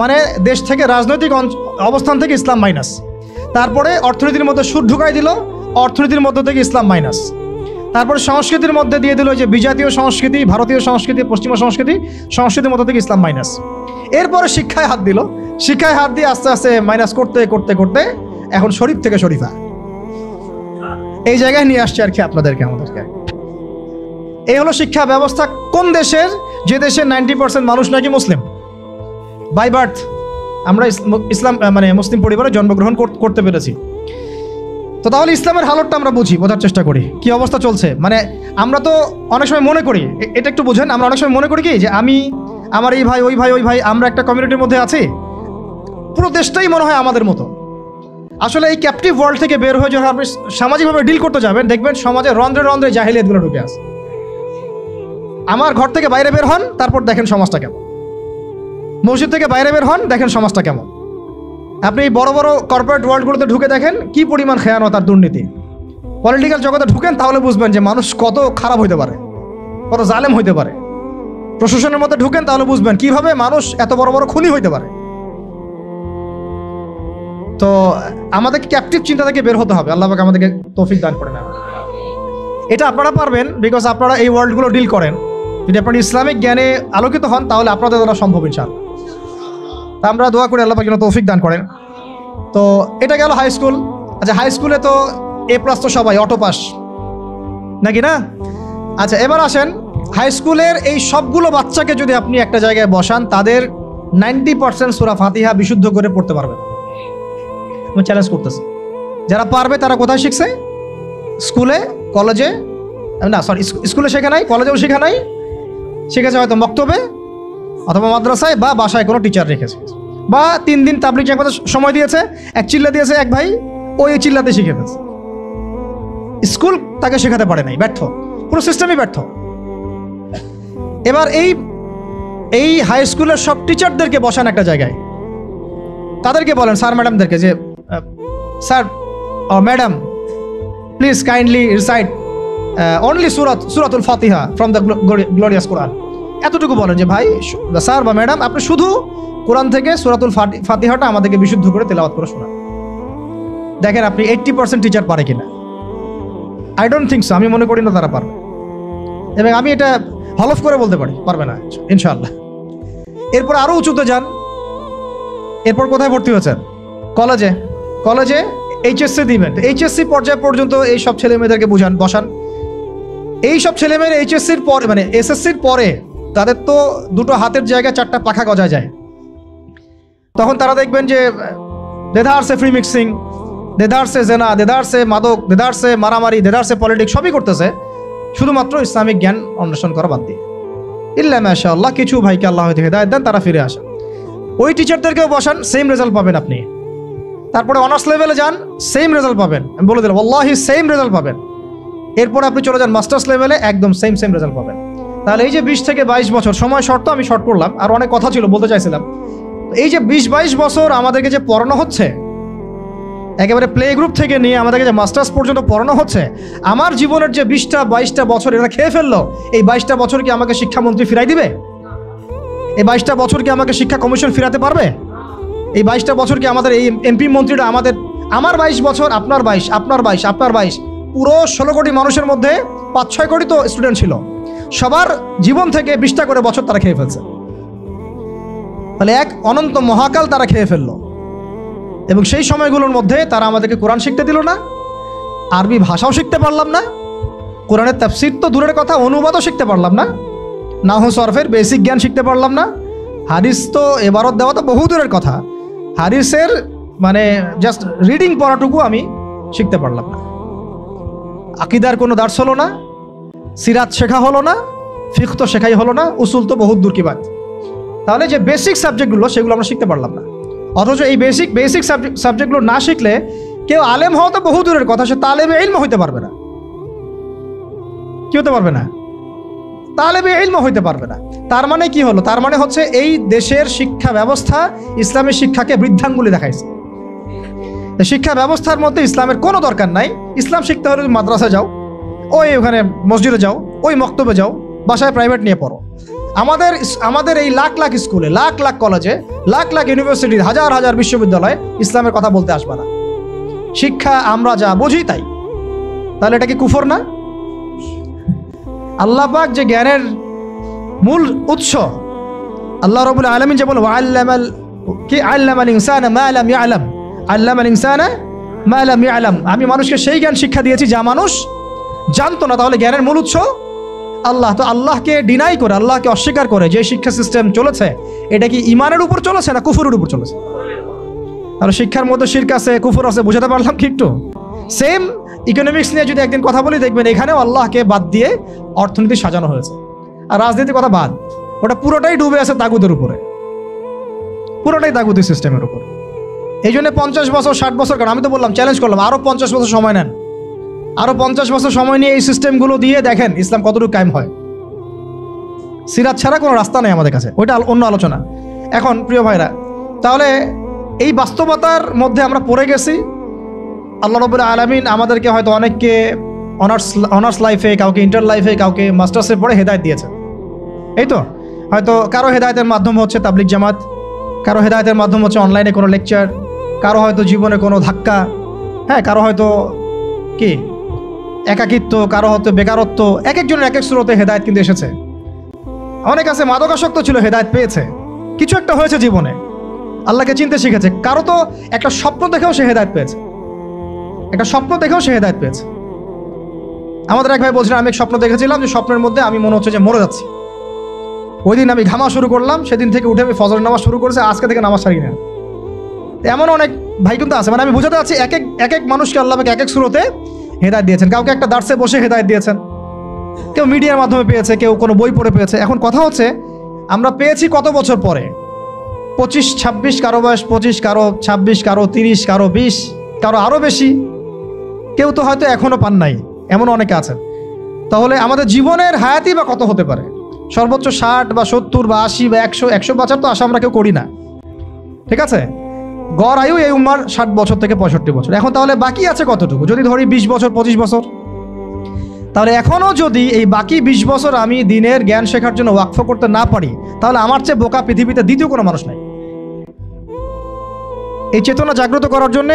মানে দেশ থেকে রাজনৈতিক অবস্থান থেকে ইসলাম মাইনাস। তারপরে অর্থনীতির মধ্যে সুদ ঢুকাই দিল, অর্থনীতির মধ্য থেকে ইসলাম মাইনাস। তারপরে সংস্কৃতির মধ্যে দিয়ে দিল যে বিজাতীয় সংস্কৃতি, ভারতীয় সংস্কৃতি, পশ্চিমা সংস্কৃতির মধ্য থেকে ইসলাম মাইনাস। এরপরে শিক্ষায় হাত দিল, শিক্ষায় হাত দিয়ে আস্তে আস্তে মাইনাস করতে করতে করতে এখন শরীফ থেকে শরীফা এই জায়গায় নিয়ে আসছে আর কি আপনাদেরকে, আমাদেরকে। এই হলো শিক্ষা ব্যবস্থা কোন দেশের, যে দেশের 90% মানুষ নাকি মুসলিম বাই বার্থ। আমরা ইসলাম মানে মুসলিম পরিবারে জন্মগ্রহণ করতে পেরেছি। তো তাহলে ইসলামের হালতটা আমরা বুঝি, বোঝার চেষ্টা করি কি অবস্থা চলছে। মানে আমরা তো অনেক সময় মনে করি, এটা একটু বোঝেন, আমরা অনেক সময় মনে করি কি যে আমি, আমার এই ভাই, ওই ভাই, ওই ভাই, আমরা একটা কমিউনিটির মধ্যে আছি, পুরো দেশটাই মনে হয় আমাদের মতো। আসলে এই ক্যাপটিভ ওয়ার্ল্ড থেকে বের হয়ে যখন আপনি সামাজিকভাবে ডিল করতে যাবেন, দেখবেন সমাজে রন্ধ্রে রন্ধ্রে জাহিলিয়াতগুলো ঢুকে আছে। আমার ঘর থেকে বাইরে বের হন, তারপর দেখেন সমাজটা কেমন। মসজিদ থেকে বাইরে বের হন, দেখেন সমাজটা কেমন। আপনি বড় বড় কর্পোরেট ওয়ার্ল্ডগুলোতে ঢুকে দেখেন কি পরিমাণ খেয়ানত আর দুর্নীতি। পলিটিক্যাল জগতে ঢুকেন, তাহলে বুঝবেন যে মানুষ কত খারাপ হইতে পারে, কত জালেম হইতে পারে। প্রশাসনের মধ্যে ঢুকেন, তাহলে বুঝবেন কিভাবে মানুষ এত বড় বড় খুনি হইতে পারে। তো আমাদেরকে ক্যাপটিভ চিন্তা থেকে বের হতে হবে। আল্লাহ পাক আমাদেরকে তৌফিক দান করেন। এটা আপনারা পারবেন, বিকজ আপনারা এই ওয়ার্ল্ডগুলো ডিল করেন। যদি আপনারা ইসলামিক জ্ঞানে আলোকিত হন, তাহলে আপনাদের দ্বারা সম্ভব ইনশাআল্লাহ। তা আমরা দোয়া করি আল্লাহ পাক যেন তৌফিক দান করেন। তো এটা গেল হাই স্কুল। আচ্ছা, হাই স্কুলে তো A+ তো সবাই অটো পাস নাকি না? আচ্ছা, এবার আসেন হাই স্কুলের এই সবগুলো বাচ্চাকে যদি আপনি একটা জায়গায় বসান, তাদের 90% সূরা ফাতিহা বিশুদ্ধ করে পড়তে পারবে। আমি চ্যালেঞ্জ করতেছি, যারা পারবে তারা কোথায় শিখছে? স্কুলে, কলেজে, না সরি, স্কুলে শেখা নাই, কলেজেও শেখা নাই, শিখেছে হয়তো মক্তবে অথবা মাদ্রাসায় বা বাসায় কোনো টিচার রেখেছে, বা 3 দিন তাবলিগ একবার সময় দিয়েছে, এক চিল্লা দিয়েছে এক ভাই, ওই চিল্লাতে শিখে ফেলছে। স্কুল তাকে শেখাতে পারে নাই, ব্যর্থ, পুরো সিস্টেমই ব্যর্থ। এবার এই হাই স্কুলের সব টিচারদেরকে বসান একটা জায়গায়, তাদেরকে বলেন, স্যার ম্যাডামদেরকে, যে sir madam please kindly recite only সূরাতুল ফাতিহা ফ্রম দ্য গ্লোরিয়াস কোরআন। এতটুকু বলেন যে ভাই, স্যার বা ম্যাডাম, আপনি শুধু কোরআন থেকে সূরাতুল ফাতিহাটা আমাদেরকে বিশুদ্ধ করে তেলাওয়াত করে শোনান। দেখেন আপনি 80% টিচার পারে কিনা। আই ডোন্ট থিঙ্ক সো, আমি মনে করি না তারা পারবে, এবং আমি এটা হলফ করে বলতে পারি পারবে না ইনশাআল্লাহ। এরপর আরও উঁচুতে যান, এরপর কোথায় ভর্তি হয়েছেন? কলেজে। কলেজে HSC দিবেন, HSC পর্যায় পর্যন্ত এই সব ছেলে মেয়েদেরকে বসান। এই সব ছেলে মেয়েরা HSCর পরে, মানে SSCর পরে তাদের তো দুটো হাতের জায়গায় 4টা পাখা গজায় যায়। তখন তারা দেখবেন যে দেদারসে ফ্রি মিক্সিং, দেদারসে জেনা, দেদারসে মাদক, দেদারসে মারামারি, দেদারসে পলিটিক্স, সবই করতেছে, শুধুমাত্র ইসলামিক জ্ঞান অন্বেষণ করা বাদ দিয়ে। ইল্লা মাশাআল্লাহ, কিছু ভাইকে আল্লাহ হয়তো হিদায়াত দেন, তারা ফিরে আসেন। ওই টিচারদেরকেও বসান, সেম রেজাল্ট পাবেন আপনি। তারপরে অনার্স লেভেলে যান, সেম রেজাল্ট পাবেন, আমি বলে দিলাম ওয়াল্লাহি সেম রেজাল্ট পাবেন। এরপরে আপনি চলে যান মাস্টার্স লেভেলে, একদম সেম রেজাল্ট পাবেন। তাহলে এই যে 20 থেকে 22 বছর, সময় শর্ত আমি শর্ট করলাম, আর অনেক কথা ছিল বলতে চাইছিলাম। এই যে 20-22 বছর আমাদেরকে যে পড়ানো হচ্ছে, একেবারে প্লে গ্রুপ থেকে নিয়ে আমাদেরকে যে মাস্টার্স পর্যন্ত পড়ানো হচ্ছে, আমার জীবনের যে 20-22টা বছর এরা খেয়ে ফেললো, এই 22টা বছর কি আমাকে শিক্ষামন্ত্রী ফিরাই দিবে? এই 22টা বছর কি আমাকে শিক্ষা কমিশন ফিরাতে পারবে? এই 22টা বছর কি আমাদের এই MP মন্ত্রীরা আমার 22 বছর, আপনার 22, আপনার 22, আপনার 22, পুরো 16 কোটি মানুষের মধ্যে 5-6 কোটি তো স্টুডেন্ট ছিল, সবার জীবন থেকে 20টা করে বছর তারা খেয়ে ফেলছে। তাহলে এক অনন্ত মহাকাল তারা খেয়ে ফেললো, এবং সেই সময়গুলোর মধ্যে তারা আমাদেরকে কোরআন শিখতে দিল না, আরবি ভাষাও শিখতে পারলাম না, কোরআনের তাফসীর তো দূরের কথা, অনুবাদও শিখতে পারলাম না, নাহু সরফের বেসিক জ্ঞান শিখতে পারলাম না, হাদিস তো এবারত দেওয়া তো বহু দূরের কথা, হাদিসের মানে জাস্ট রিডিং পড়াটুকু আমি শিখতে পারলাম না। আকিদার কোনো দার্স হলো না, সিরাত শেখা হলো না, ফিকহ তো শেখাই হলো না, উসুল তো বহুত দূর কি বাত। তাহলে যে বেসিক সাবজেক্টগুলো সেগুলো আমরা শিখতে পারলাম না। অথচ এই বেসিক সাবজেক্টগুলো না শিখলে কেউ আলেম হওয়া তো বহু দূরের কথা, সে তালেবে ইলম হইতে পারবে না। কি হতে পারবে না? তালেবে ইলম হইতে পারবে না। তার মানে কি হলো? তার মানে হচ্ছে এই দেশের শিক্ষা ব্যবস্থা ইসলামের শিক্ষাকে বৃদ্ধাঙ্গুলি দেখাইছে। শিক্ষা ব্যবস্থার মধ্যে ইসলামের কোনো দরকার নাই। ইসলাম শিখতে হলে মাদ্রাসা যাও, ওই ওখানে মসজিদে যাও, ওই মক্তবে যাও, বাসায় প্রাইভেট নিয়ে পড়ো। আমাদের এই লাখ লাখ স্কুলে, লাখ লাখ কলেজে, লাখ লাখ ইউনিভার্সিটি, হাজার হাজার বিশ্ববিদ্যালয়ে ইসলামের কথা বলতে আসবে না। শিক্ষা আমরা যা বুঝি তাই। তাহলে এটা কি কুফর না? আল্লাহ পাক যে জ্ঞানের মূল উৎস, আল্লাহ রাব্বুল আলামিন যে বলেন আল্লামাল ইনসানা মা লাম ইয়ালাম, আল্লামাল ইনসানা মা লাম ইয়ালাম, আমি মানুষকে সেই জ্ঞান শিক্ষা দিয়েছি যা মানুষ জানতো না। তাহলে জ্ঞানের মূল উৎস আল্লাহ, তো আল্লাহকে ডিনাই করে, আল্লাহকে অস্বীকার করে যে শিক্ষা সিস্টেম চলেছে, এটা কি ইমানের উপর চলেছে না কুফরের উপর চলেছে? আর শিক্ষার মধ্যে শিরক আছে, কুফর আছে, বুঝাতে পারলাম কি একটু? সেম ইকোনমিক্স নিয়ে যদি একদিন কথা বলি, দেখবেন এখানেও আল্লাহকে বাদ দিয়ে অর্থনীতি সাজানো হয়েছে। আর রাজনীতির কথা বাদ, ওটা পুরোটাই ডুবে আছে তাগুদের উপরে, পুরোটাই তাগুতি সিস্টেমের উপর। এই জন্য 50 বছর 60 বছর, কারণ আমি তো বললাম, চ্যালেঞ্জ করলাম, আরো 50 বছর সময় নেন, আরো 50 বছর সময় নিয়ে এই সিস্টেমগুলো দিয়ে দেখেন ইসলাম কতটুকু কায়েম হয়। সিরাত ছাড়া কোনো রাস্তা নেই আমাদের কাছে, ওইটা অন্য আলোচনা। এখন প্রিয় ভাইরা, তাহলে এই বাস্তবতার মধ্যে আমরা পড়ে গেছি। আল্লাহ রাব্বুল আলামিন আমাদেরকে হয়তো অনেককে অনার্স লাইফে, কাউকে ইন্টার লাইফে, কাউকে মাস্টার্সে পড়ে হেদায়েত দিয়েছেন। এই তো হয়তো কারো হেদায়েতের মাধ্যম হচ্ছে তাবলিগ জামাত, কারো হেদায়েতের মাধ্যম হচ্ছে অনলাইনে কোনো লেকচার, কারো হয়তো জীবনে কোনো ধাক্কা, হ্যাঁ, কারো হয়তো কি একাকিত্ব, কারো হয়তো বেকারত্ব, এক একজনের এক এক স্রোতে হেদায়েত কিন্তু এসেছে। অনেক আছে মাদকাসক্ত ছিল, হেদায়েত পেয়েছে, কিছু একটা হয়েছে জীবনে, আল্লাহকে চিনতে শিখেছে। কারো তো একটা স্বপ্ন দেখেও সে হেদায়েত পেয়েছে, একটা স্বপ্ন দেখেও সে হেদায়েত পেয়েছে। আমাদের এক ভাই বলছিলেন, আমি এক স্বপ্ন দেখেছিলাম যে স্বপ্নের মধ্যে আমি মনে হচ্ছে যে মরে যাচ্ছি। ওই দিন আমি ঘামা শুরু করলাম, সেদিন থেকে উঠে আমি ফজরের নামাজ শুরু করেছি, আজকে থেকে নামাজ ছাড়ি না। এমন অনেক ভাই কিন্তু আছে, মানে আমি বোঝাতে চাচ্ছি এক এক মানুষকে আল্লাহ এক এক সুরতে হেদায়েত দিয়েছেন। কাউকে একটা দার্সে বসে হেদায়েত দিয়েছেন, কেউ মিডিয়ার মাধ্যমে পেয়েছে, কেউ কোনো বই পড়ে পেয়েছে। এখন কথা হচ্ছে আমরা পেয়েছি কত বছর পরে, 25, 26, কারো বয়স 25, কারো 26, কারো 30, কারো 20, কারো আরও বেশি, কেউ তো হয়তো এখনও পান নাই, এমন অনেকে আছেন। তাহলে আমাদের জীবনের হায়াতই বা কত হতে পারে? সর্বোচ্চ 60 বা 70 বা 80 বা 100 বাঁচার তো আশা আমরা কেউ করি না, ঠিক আছে? গড় আয়ু এই উম্মার 60 বছর থেকে 65 বছর। এখন তাহলে বাকি আছে কতটুকু? যদি ধরি 20 বছর 25 বছর, তাহলে এখনও যদি এই বাকি 20 বছর আমি দিনের জ্ঞান শেখার জন্য ওয়াকফ করতে না পারি, তাহলে আমার চেয়ে বোকা পৃথিবীতে দ্বিতীয় কোনো মানুষ নাই। এই চেতনা জাগ্রত করার জন্য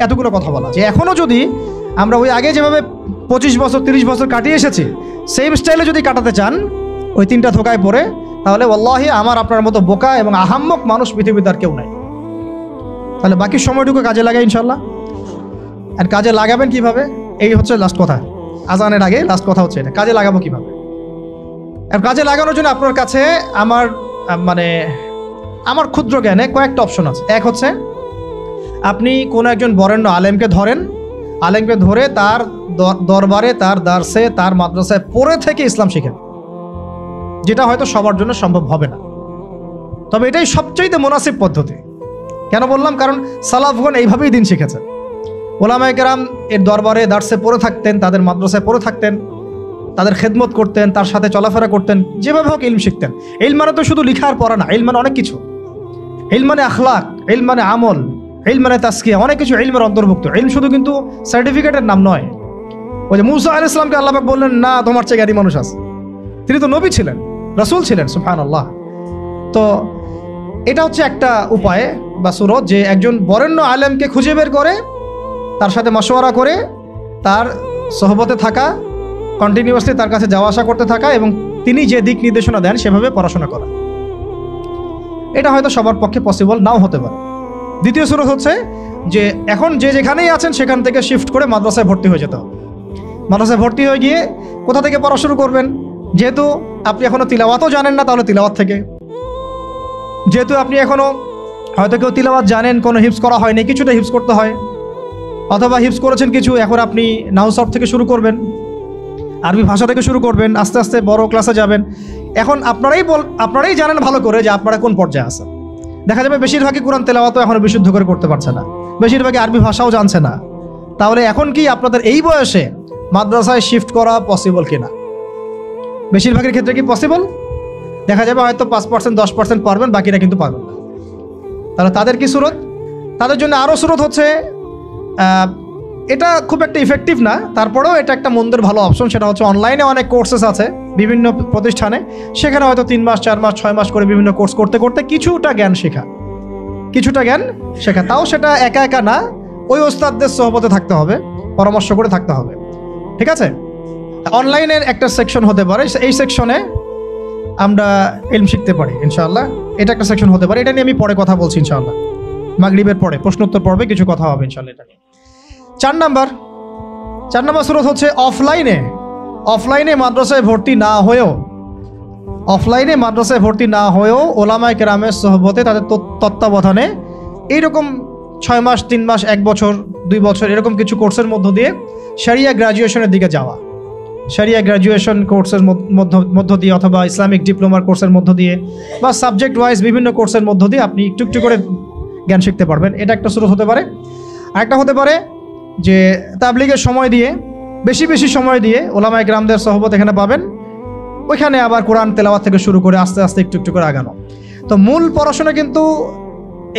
এতগুলো কথা বলা, যে এখনও যদি আমরা ওই আগে যেভাবে 25 বছর 30 বছর কাটিয়ে এসেছি, সেম স্টাইলে যদি কাটাতে চান ওই 3টা ধোকায় পড়ে, তাহলে ওয়াল্লাহি আমার আপনার মতো বোকা এবং আহাম্মক মানুষ পৃথিবীতে আর কেউ নাই। তাহলে বাকি সময়টুকু কাজে লাগাই ইনশাল্লাহ। আর কাজে লাগাবেন কিভাবে, এই হচ্ছে লাস্ট কথা। আজানের আগে লাস্ট কথা হচ্ছে এটা, কাজে লাগাবো কিভাবে। আর কাজে লাগানোর জন্য আপনার কাছে আমার ক্ষুদ্র জ্ঞানে কয়েকটা অপশন আছে। এক হচ্ছে আপনি কোনো একজন বরেণ্য আলেমকে ধরেন, আলেমকে ধরে তার দরবারে, তার দার্সে, তার মাদ্রাসায় পড়ে থেকে ইসলাম শিখেন, যেটা হয়তো সবার জন্য সম্ভব হবে না, তবে এটাই সবচেয়ে মুনাসিব পদ্ধতি। কেন বললাম? কারণ সালাফগণ এইভাবেই দিন শিখেছেন। ওলামায়ে কেরাম এর দরবারে দার্সে পড়ে থাকতেন, তাদের মাদ্রাসায় পড়ে থাকতেন, তাদের খেদমত করতেন, তার সাথে চলাফেরা করতেন, যেভাবে হোক ইলম শিখতেন। ইলম মানে তো শুধু লিখা আর পড়া না, ইলম মানে অনেক কিছু। ইলম মানে আখলাক, ইলম মানে আমল, ইলম মানে তাসকিয়া, অনেক কিছু ইলমের অন্তর্ভুক্ত। ইলম শুধু কিন্তু সার্টিফিকেটের নাম নয়। ওই যে মুসা আলাইহিস সালামকে আল্লাহ পাক বললেন, না তোমার চেয়ে জ্ঞানী মানুষ আছে, তিনি তো নবী ছিলেন, রাসূল ছিলেন, সুবহানাল্লাহ। তো এটা হচ্ছে একটা উপায় বা সুরত, যে একজন বরেণ্য আলেমকে খুঁজে বের করে, তার সাথে মশওয়ারা করে, তার সোহবতে থাকা, কন্টিনিউয়াসলি তার কাছে যাওয়া আসা করতে থাকা, এবং তিনি যে দিক নির্দেশনা দেন সেভাবে পড়াশোনা করা। এটা হয়তো সবার পক্ষে পসিবল নাও হতে পারে। দ্বিতীয় সুরত হচ্ছে যে এখন যে যেখানেই আছেন সেখান থেকে শিফট করে মাদ্রাসায় ভর্তি হয়ে যেতে হবে। মাদ্রাসায় ভর্তি হয়ে গিয়ে কোথা থেকে পড়া শুরু করবেন? যেহেতু আপনি এখনও তিলাওয়াতও জানেন না, তাহলে তিলাওয়াত থেকে। যেহেতু আপনি এখনও হয়তো কেউ তিলাওয়াত জানেন, কোনো হিফজ করা হয়নি, কিছুটা হিফজ করতে হয়, অথবা হিফজ করেছেন কিছু, এখন আপনি নাহু সরফ থেকে শুরু করবেন, আরবি ভাষা থেকে শুরু করবেন, আস্তে আস্তে বড় ক্লাসে যাবেন। এখন আপনারাই জানেন ভালো করে যে আপনারা কোন পর্যায়ে আছেন। দেখা যাবে বেশিরভাগই কোরআন তেলাওয়াতও এখনও বিশুদ্ধ করে করতে পারছে না, বেশিরভাগই আরবি ভাষাও জানছে না। তাহলে এখন কি আপনাদের এই বয়সে মাদ্রাসায় শিফট করা পসিবল কিনা? বেশিরভাগের ক্ষেত্রে কি পসিবল? দেখা যাবে হয়তো 5% 10% পারবেন, বাকিরা কিন্তু পারবেন না। তাহলে তাদের কি সুরত? তাদের জন্য আরও সুরত হচ্ছে, এটা খুব একটা ইফেক্টিভ না, তারপরেও এটা একটা মন্দের ভালো অপশন। সেটা হচ্ছে অনলাইনে অনেক কোর্সেস আছে বিভিন্ন প্রতিষ্ঠানে, সেখানে হয়তো 3 মাস 4 মাস 6 মাস করে বিভিন্ন কোর্স করতে করতে কিছুটা জ্ঞান শেখা। তাও সেটা একা একা না, ওই ওস্তাদদের সোহবতে থাকতে হবে, পরামর্শ করে থাকতে হবে, ঠিক আছে? অনলাইনের একটা সেকশন হতে পারে, এই সেকশনে আমরা ইলম শিখতে পারি ইনশাআল্লাহ। এটা একটা সেকশন হতে পারে, এটা নিয়ে আমি পরে কথা বলছি ইনশাআল্লাহ। মাগরিবের পরে প্রশ্নোত্তর পর্বে কিছু কথা হবে ইনশাআল্লাহ এটা নিয়ে। 4 নাম্বার সুরত হচ্ছে অফলাইনে মাদ্রাসায় ভর্তি না হয়েও ওলামায়ে কেরামের সোহবতে, তাদের তত্ত্বাবধানে এইরকম 6 মাস, 3 মাস, 1 বছর, 2 বছর এরকম কিছু কোর্সের মধ্য দিয়ে শরিয়া গ্র্যাজুয়েশনের দিকে যাওয়া, শরিয়া গ্র্যাজুয়েশন কোর্সের মধ্য দিয়ে অথবা ইসলামিক ডিপ্লোমার কোর্সের মধ্য দিয়ে বা সাবজেক্ট ওয়াইজ বিভিন্ন কোর্সের মধ্য দিয়ে আপনি একটু একটু করে জ্ঞান শিখতে পারবেন। এটা একটা স্রোত হতে পারে। আরেকটা হতে পারে যে তাবলিগের সময় দিয়ে, বেশি বেশি সময় দিয়ে ওলামায়ে কেরামদের সোহবত এখানে পাবেন, ওইখানে আবার কোরআন তেলাওয়াত থেকে শুরু করে আস্তে আস্তে একটু একটু করে আগানো। তো মূল পড়াশোনা কিন্তু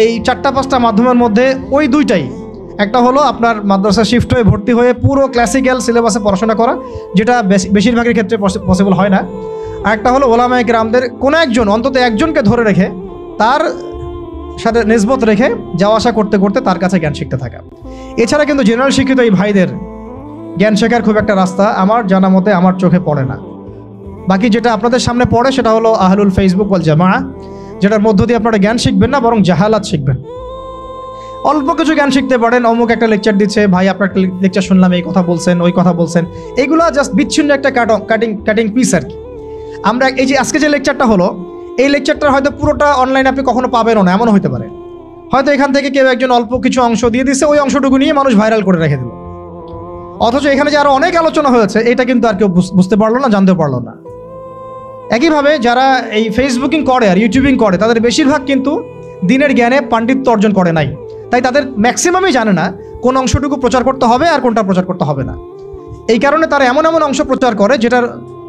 এই 4-5টা মাধ্যমের মধ্যে ওই দুইটাই। একটা হলো আপনার মাদ্রাসা শিফট হয়ে ভর্তি হয়ে পুরো ক্লাসিক্যাল সিলেবাসে পড়াশোনা করা, যেটা বেশিরভাগের ক্ষেত্রে পসিবল হয় না। আর একটা হলো ওলামায়ে কেরামদের কোনো একজন, অন্তত একজনকে ধরে রেখে তার সাথে নিসবত রেখে যাওয়া আসা করতে করতে তার কাছে জ্ঞান শিখতে থাকা। এছাড়া কিন্তু জেনারেল শিক্ষিত এই ভাইদের জ্ঞান শেখার খুব একটা রাস্তা আমার জানা মতে আমার চোখে পড়ে না। বাকি যেটা আপনাদের সামনে পড়ে সেটা হলো আহলুল ফেসবুক ওয়াল জামাআহ, যেটার মধ্য দিয়ে আপনারা জ্ঞান শিখবেন না, বরং জাহালাত শিখবেন। অল্প কিছু জ্ঞান শিখতে পারেন, অমুক একটা লেকচার দিচ্ছে, ভাই আপনার একটা লেকচার শুনলাম, এই কথা বলছেন, ওই কথা বলছেন, এইগুলো জাস্ট বিচ্ছিন্ন একটা কাটিং পিস আর কি। আমরা এই যে আজকে যে লেকচারটা হলো, এই লেকচারটা হয়তো পুরোটা অনলাইনে আপনি কখনো পাবেনও না, এমনও হতে পারে। হয়তো এখান থেকে কেউ একজন অল্প কিছু অংশ দিয়ে দিচ্ছে, ওই অংশটুকু নিয়ে মানুষ ভাইরাল করে রেখে দিল, অথচ এখানে যে আরো অনেক আলোচনা হয়েছে এটা কিন্তু আর কেউ বুঝতে পারলো না, জানতে পারলো না। একইভাবে যারা এই ফেসবুকিং করে আর ইউটিউবিং করে, তাদের বেশিরভাগ কিন্তু দিনের জ্ঞানে পাণ্ডিত্য অর্জন করে নাই, তাই তাদের ম্যাক্সিমামই জানে না কোন অংশটুকু প্রচার করতে হবে আর কোনটা প্রচার করতে হবে না। এই কারণে তারা এমন এমন অংশ প্রচার করে যেটার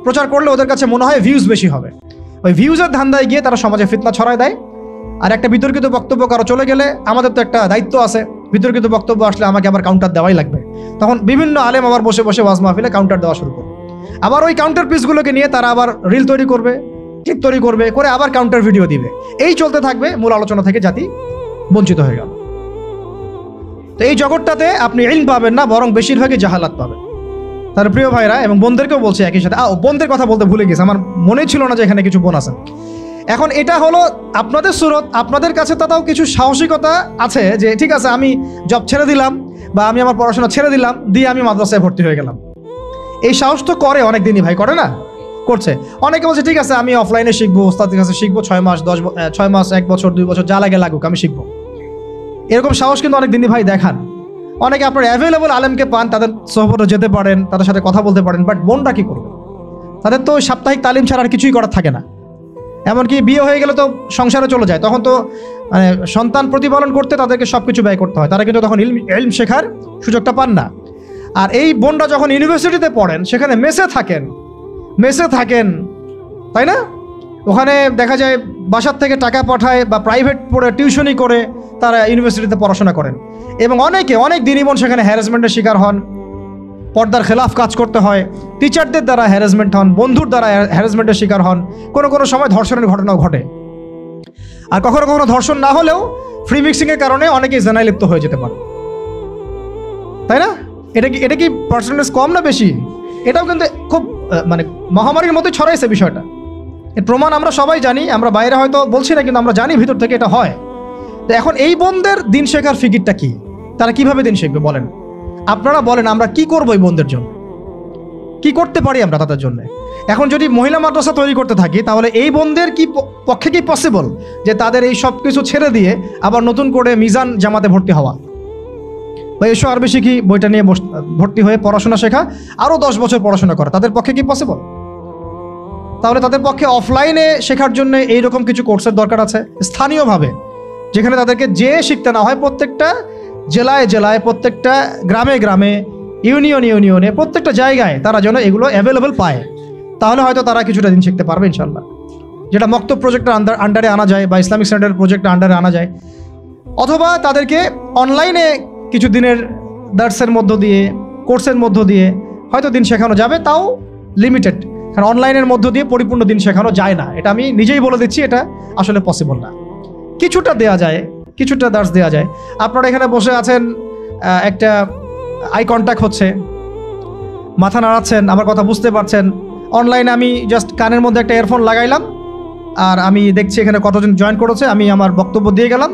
প্রচার করলে ওদের কাছে মনে হয় ভিউজ বেশি হবে। ওই ভিউজের ধান্দায় গিয়ে তারা সমাজে ফিতনা ছড়ায় দেয়। আর একটা বিতর্কিত বক্তব্য কারো চলে গেলে আমাদের তো একটা দায়িত্ব আছে, বিতর্কিত বক্তব্য আসলে আমাকে আবার কাউন্টার দেওয়াই লাগবে। তখন বিভিন্ন আলেম আবার বসে বসে ওয়াজ মাহফিলে কাউন্টার দেওয়া শুরু করবে। আবার ওই কাউন্টার পিসগুলোকে নিয়ে তারা আবার রিল তৈরি করবে, ক্লিপ তৈরি করবে, করে আবার কাউন্টার ভিডিও দিবে। এই চলতে থাকবে, মূল আলোচনা থেকে জাতি বঞ্চিত হয়ে গেল। তো এই জগৎটাতে আপনি ইলম পাবেন না, বরং বেশিরভাগই জাহালাত পাবেন। তার প্রিয় ভাইরা এবং বোনদেরকেও বলছে একই সাথে, বোনদের কথা বলতে ভুলে গেছে, আমার মনে ছিল না যে এখানে কিছু বোন আছে। এখন এটা হলো আপনাদের সুরত, আপনাদের কাছে তাও কিছু সাহসিকতা আছে যে ঠিক আছে আমি জব ছেড়ে দিলাম বা আমি আমার পড়াশোনা ছেড়ে দিলাম, দিয়ে আমি মাদ্রাসায় ভর্তি হয়ে গেলাম। এই সাহস তো করে অনেক দিনই ভাই, করে না? করছে। অনেকে বলছে ঠিক আছে আমি অফলাইনে শিখবো, ওস্তাদের কাছে শিখবো, 6 মাস 6 মাস 1 বছর 2 বছর যা লাগে লাগুক আমি শিখবো। এরকম সাহস কিন্তু অনেক দিনই ভাই দেখান। অনেকে আপনার অ্যাভেলেবল আলেমকে পান, তাদের সোহবতে যেতে পারেন, তাদের সাথে কথা বলতে পারেন, বাট বোনরা কি করবে? তাদের তো সাপ্তাহিক তালিম ছাড়া আর কিছুই করার থাকে না। এমনকি বিয়ে হয়ে গেলে তো সংসারে চলে যায়, তখন তো মানে সন্তান প্রতিপালন করতে তাদেরকে সব কিছু ব্যয় করতে হয়, তারা কিন্তু তখন ইলম শেখার সুযোগটা পান না। আর এই বোনরা যখন ইউনিভার্সিটিতে পড়েন, সেখানে মেসে থাকেন, তাই না? ওখানে দেখা যায় বাসার থেকে টাকা পাঠায় বা প্রাইভেট পড়ে টিউশনি করে তারা ইউনিভার্সিটিতে পড়াশোনা করেন। এবং অনেক দিনই বোন সেখানে হ্যারাসমেন্টের শিকার হন, পর্দার খেলাফ কাজ করতে হয়, টিচারদের দ্বারা হ্যারাসমেন্ট হন, বন্ধুর দ্বারা হ্যারাসমেন্টের শিকার হন, কোনো সময় ধর্ষণের ঘটনাও ঘটে। আর কখনো ধর্ষণ না হলেও ফ্রি মিক্সিংয়ের কারণে অনেকেই জেনায় লিপ্ত হয়ে যেতে পারে, তাই না? এটা কি পার্সেন্টেজ কম না বেশি? এটাও কিন্তু খুব মানে মহামারীর মতো ছড়াইছে বিষয়টা। এর প্রমাণ আমরা সবাই জানি, আমরা বাইরে হয়তো বলছি না, কিন্তু আমরা জানি ভিতর থেকে এটা হয়। তো এখন এই বোনদের দিন শেখার ফিকিরটা কি? তারা কিভাবে দিন শিখবে বলেন? আপনারা বলেন আমরা কি করবো এই বোনদের জন্য, কি করতে পারি আমরা তাদের জন্য? এখন যদি মহিলা মাদ্রাসা তৈরি করতে থাকি, তাহলে এই বোনদের পক্ষে কি পসিবল যে তাদের এই সব কিছু ছেড়ে দিয়ে আবার নতুন করে মিজান জামাতে ভর্তি হওয়া বা এসো আরবি শিখি বইটা নিয়ে ভর্তি হয়ে পড়াশোনা শেখা, আরও 10 বছর পড়াশোনা করা, তাদের পক্ষে কি পসিবল? তাহলে তাদের পক্ষে অফলাইনে শেখার জন্য এইরকম কিছু কোর্সের দরকার আছে স্থানীয়ভাবে, যেখানে তাদেরকে যে শিখতে না হয়, প্রত্যেকটা জেলায় প্রত্যেকটা গ্রামে ইউনিয়নে প্রত্যেকটা জায়গায় তারা যেন এগুলো অ্যাভেলেবল পায়। তাহলে হয়তো তারা কিছুটা দিন শিখতে পারবে ইনশাল্লাহ। যেটা মক্তব প্রজেক্টের আন্ডারে আনা যায় বা ইসলামিক সেন্টার প্রজেক্টের আন্ডারে আনা যায়, অথবা তাদেরকে অনলাইনে কিছু দিনের দার্সের মধ্য দিয়ে, কোর্সের মধ্য দিয়ে হয়তো দিন শেখানো যাবে, তাও লিমিটেড। কারণ অনলাইনের মধ্য দিয়ে পরিপূর্ণ দিন শেখানো যায় না, এটা আমি নিজেই বলে দিচ্ছি, এটা আসলে পসিবল না। কিছুটা দেয়া যায়, কিছুটা দার্স দেওয়া যায়। আপনারা এখানে বসে আছেন, একটা আই কন্ট্যাক্ট হচ্ছে, মাথা নাড়াচ্ছেন, আমার কথা বুঝতে পারছেন। অনলাইনে আমি জাস্ট কানের মধ্যে একটা ইয়ারফোন লাগাইলাম, আর আমি দেখছি এখানে কতজন জয়েন করেছে, আমি আমার বক্তব্য দিয়ে গেলাম,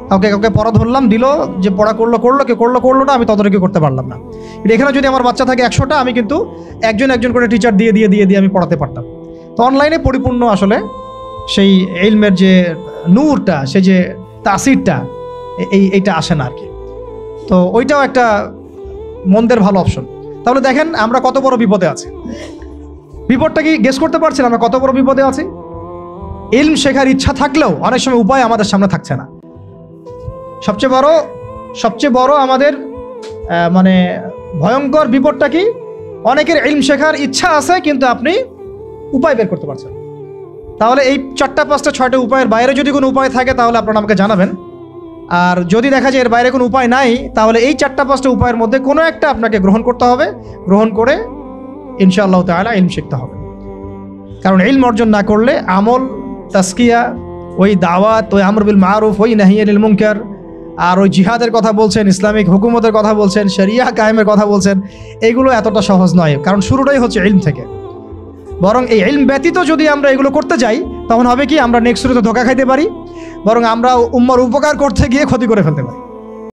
কাউকে কাউকে পড়া ধরলাম, দিল, যে পড়া করলো কেউ করলো না, আমি ততটুকু করতে পারলাম না। এখানে যদি আমার বাচ্চা থাকে 100টা, আমি কিন্তু একজন করে টিচার দিয়ে আমি পড়াতে পারতাম। তো অনলাইনে পরিপূর্ণ আসলে সেই ইলমের যে নূরটা, সে যে তাসিরটা, এইটা আসে না আর কি। তো ওইটাও একটা মন্দের ভালো অপশন। তাহলে দেখেন আমরা কত বড় বিপদে আছি। বিপদটা কি গেস করতে পারছেন আমরা কত বড় বিপদে আছি? ইলম শেখার ইচ্ছা থাকলেও অনেক সময় উপায় আমাদের সামনে থাকছে না। সবচেয়ে বড় আমাদের মানে ভয়ঙ্কর বিপদটা কি? অনেকের ইলম শেখার ইচ্ছা আছে কিন্তু আপনি উপায় বের করতে পারছেন। তাহলে এই 4টা 5টা 6টা উপায়ের বাইরে যদি কোনো উপায় থাকে তাহলে আপনারা আমাকে জানাবেন। আর যদি দেখা যায় এর বাইরে কোনো উপায় নাই, তাহলে এই 4টা 5টা উপায়ের মধ্যে কোনো একটা আপনাকে গ্রহণ করতে হবে। গ্রহণ করে ইনশাআল্লাহ তাআলা ইলম শিখতে হবে। কারণ ইলম অর্জন না করলে আমল, তাসকিয়া, ওই দাওয়াত, ওই আমর বিল মারুফ, ওই নাহি আনিল মুনকার, আর ওই জিহাদের কথা বলছেন, ইসলামিক হুকুমতের কথা বলছেন, শরিয়া কায়েমের কথা বলছেন, এইগুলো এতটা সহজ নয়। কারণ শুরুটাই হচ্ছে ইলম থেকে। বরং এই ইলম ব্যতীত যদি আমরা এগুলো করতে যাই, তখন হবে কি আমরা নেক্সট শুরুতে ধোঁকা খাইতে পারি, বরং আমরা উম্মার উপকার করতে গিয়ে ক্ষতি করে ফেলতে পারি।